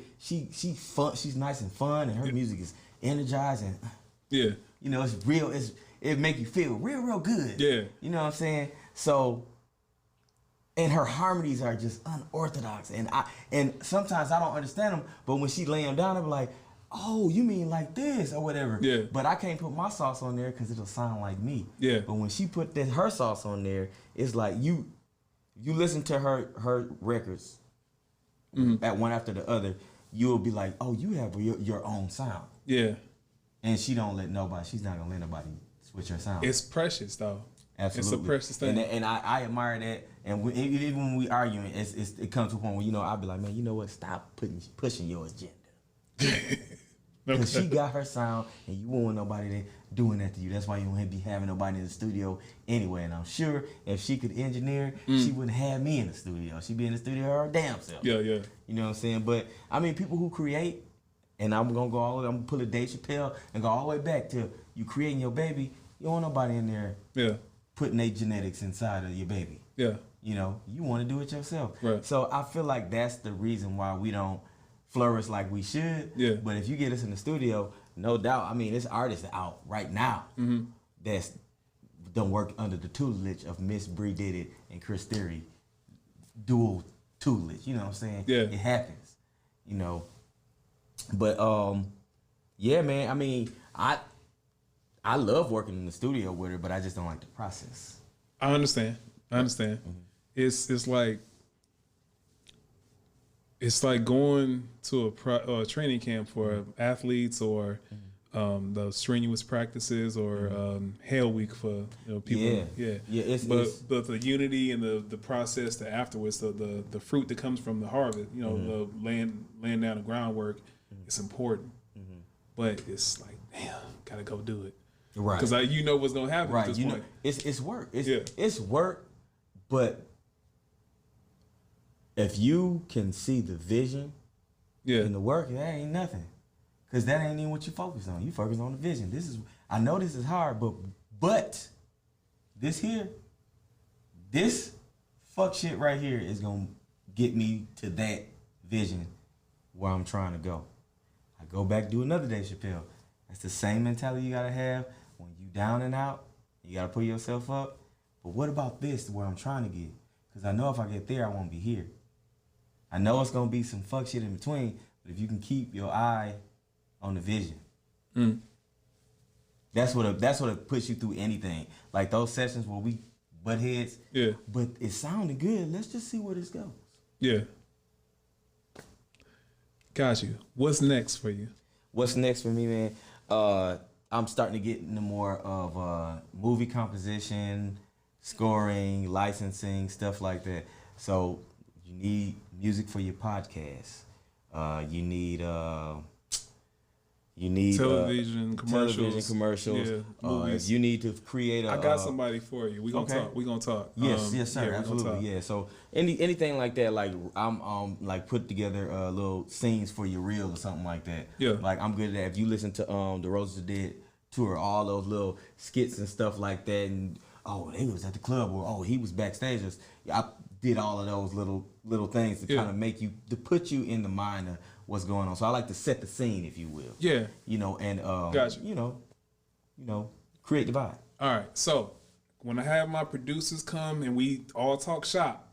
fun. She's nice and fun, and her music is energized and you know, it's real. It make you feel real good. Yeah. You know what I'm saying? So. And her harmonies are just unorthodox, and sometimes I don't understand them. But when she lay them down, I'm like, "Oh, you mean like this or whatever?" Yeah. But I can't put my sauce on there because it'll sound like me. Yeah. But when she put her sauce on there, it's like you listen to her records at one after the other, you'll be like, "Oh, you have your own sound." Yeah. And she don't let nobody. She's not gonna let nobody switch her sound. It's precious though. Absolutely. It's a precious thing. And I admire that. And even when we arguing, it comes to a point where, you know, I'll be like, man, you know what? Stop pushing your agenda. Because she got her sound, and you won't want nobody that doing that to you. That's why you won't be having nobody in the studio anyway. And I'm sure if she could engineer, she wouldn't have me in the studio. She'd be in the studio her damn self. Yeah. You know what I'm saying? But I mean, people who create, and I'm gonna pull a Dave Chappelle and go all the way back to you creating your baby. You don't want nobody in there putting their genetics inside of your baby. Yeah. You know, you want to do it yourself. Right. So I feel like that's the reason why we don't flourish like we should. Yeah. But if you get us in the studio, no doubt. I mean, there's artists out right now that's don't work under the tutelage of Miss Bree Did It and Chris Theory, dual tutelage. You know what I'm saying? Yeah. It happens. You know. But yeah, man. I mean, I love working in the studio with her, but I just don't like the process. I understand. It's like going to a training camp for athletes, or the strenuous practices, or Hell Week for people. But the unity and the process that afterwards, the fruit that comes from the harvest, the laying down the groundwork, it's important. But it's like, damn, gotta go do it. Right. Because what's gonna happen at this point. It's work. It's work, but if you can see the vision in the work, that ain't nothing. Because that ain't even what you focus on. You focus on the vision. I know this is hard, but this fuck shit right here is gonna get me to that vision where I'm trying to go. I go back, do another Dave Chappelle. That's the same mentality you gotta have when you down and out. You gotta pull yourself up. But what about this, where I'm trying to get? Because I know if I get there, I won't be here. I know it's gonna be some fuck shit in between, but if you can keep your eye on the vision, that's what it puts you through anything. Like those sessions where we butt heads, but it sounded good. Let's just see where this goes. Yeah. Got you. What's next for you? What's next for me, man? I'm starting to get into more of movie composition, scoring, licensing, stuff like that. So you need music for your podcast. You need television commercials. Yeah, movies. You need to create I got somebody for you. We gonna talk. We gonna talk. Yes, sir. Absolutely. Yeah. So anything like that, like I'm like put together little scenes for your reel or something like that. Yeah. Like I'm good at that. If you listen to the Roses Are Dead tour, all those little skits and stuff like that, and they was at the club, or he was backstage. I did all of those little things to kind of make you, to put you in the mind of what's going on. So I like to set the scene, if you will. Yeah. And gotcha. Create the vibe. All right. So when I have my producers come and we all talk shop,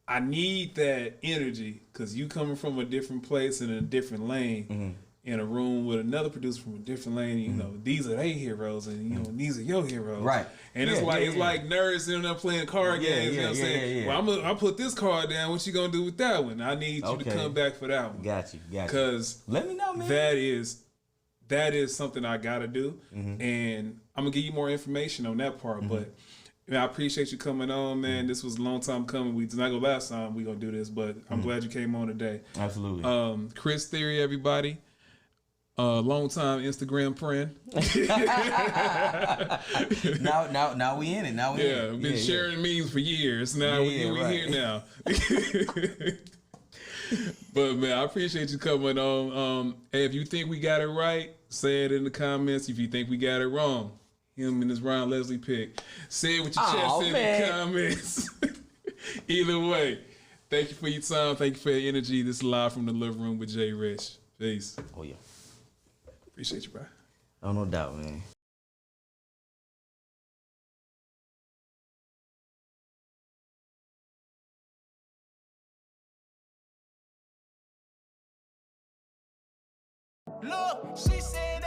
I need that energy, because you coming from a different place in a different lane. In a room with another producer from a different lane, these are their heroes, and these are your heroes, right? And it's like nerds in there playing card games. You know what I'm saying? Well, I'll put this card down. What you gonna do with that one? I need you to come back for that one. Got you. Because let me know, man. That is something I gotta do, and I'm gonna give you more information on that part. But I appreciate you coming on, man. This was a long time coming. We did not go last time. We gonna do this, but I'm glad you came on today. Absolutely. Chris Theory, everybody. Long time Instagram friend. now we in it. Now we in it. I've been sharing memes for years. Now we here now. But man, I appreciate you coming on. Hey, if you think we got it right, say it in the comments. If you think we got it wrong, him and his Ron Leslie pick, say it with your chest in the comments. Either way, thank you for your time. Thank you for your energy. This is live from the living room with JAYRICH. Peace. Oh yeah. Appreciate you, bro. Oh, no doubt, man. Look, she said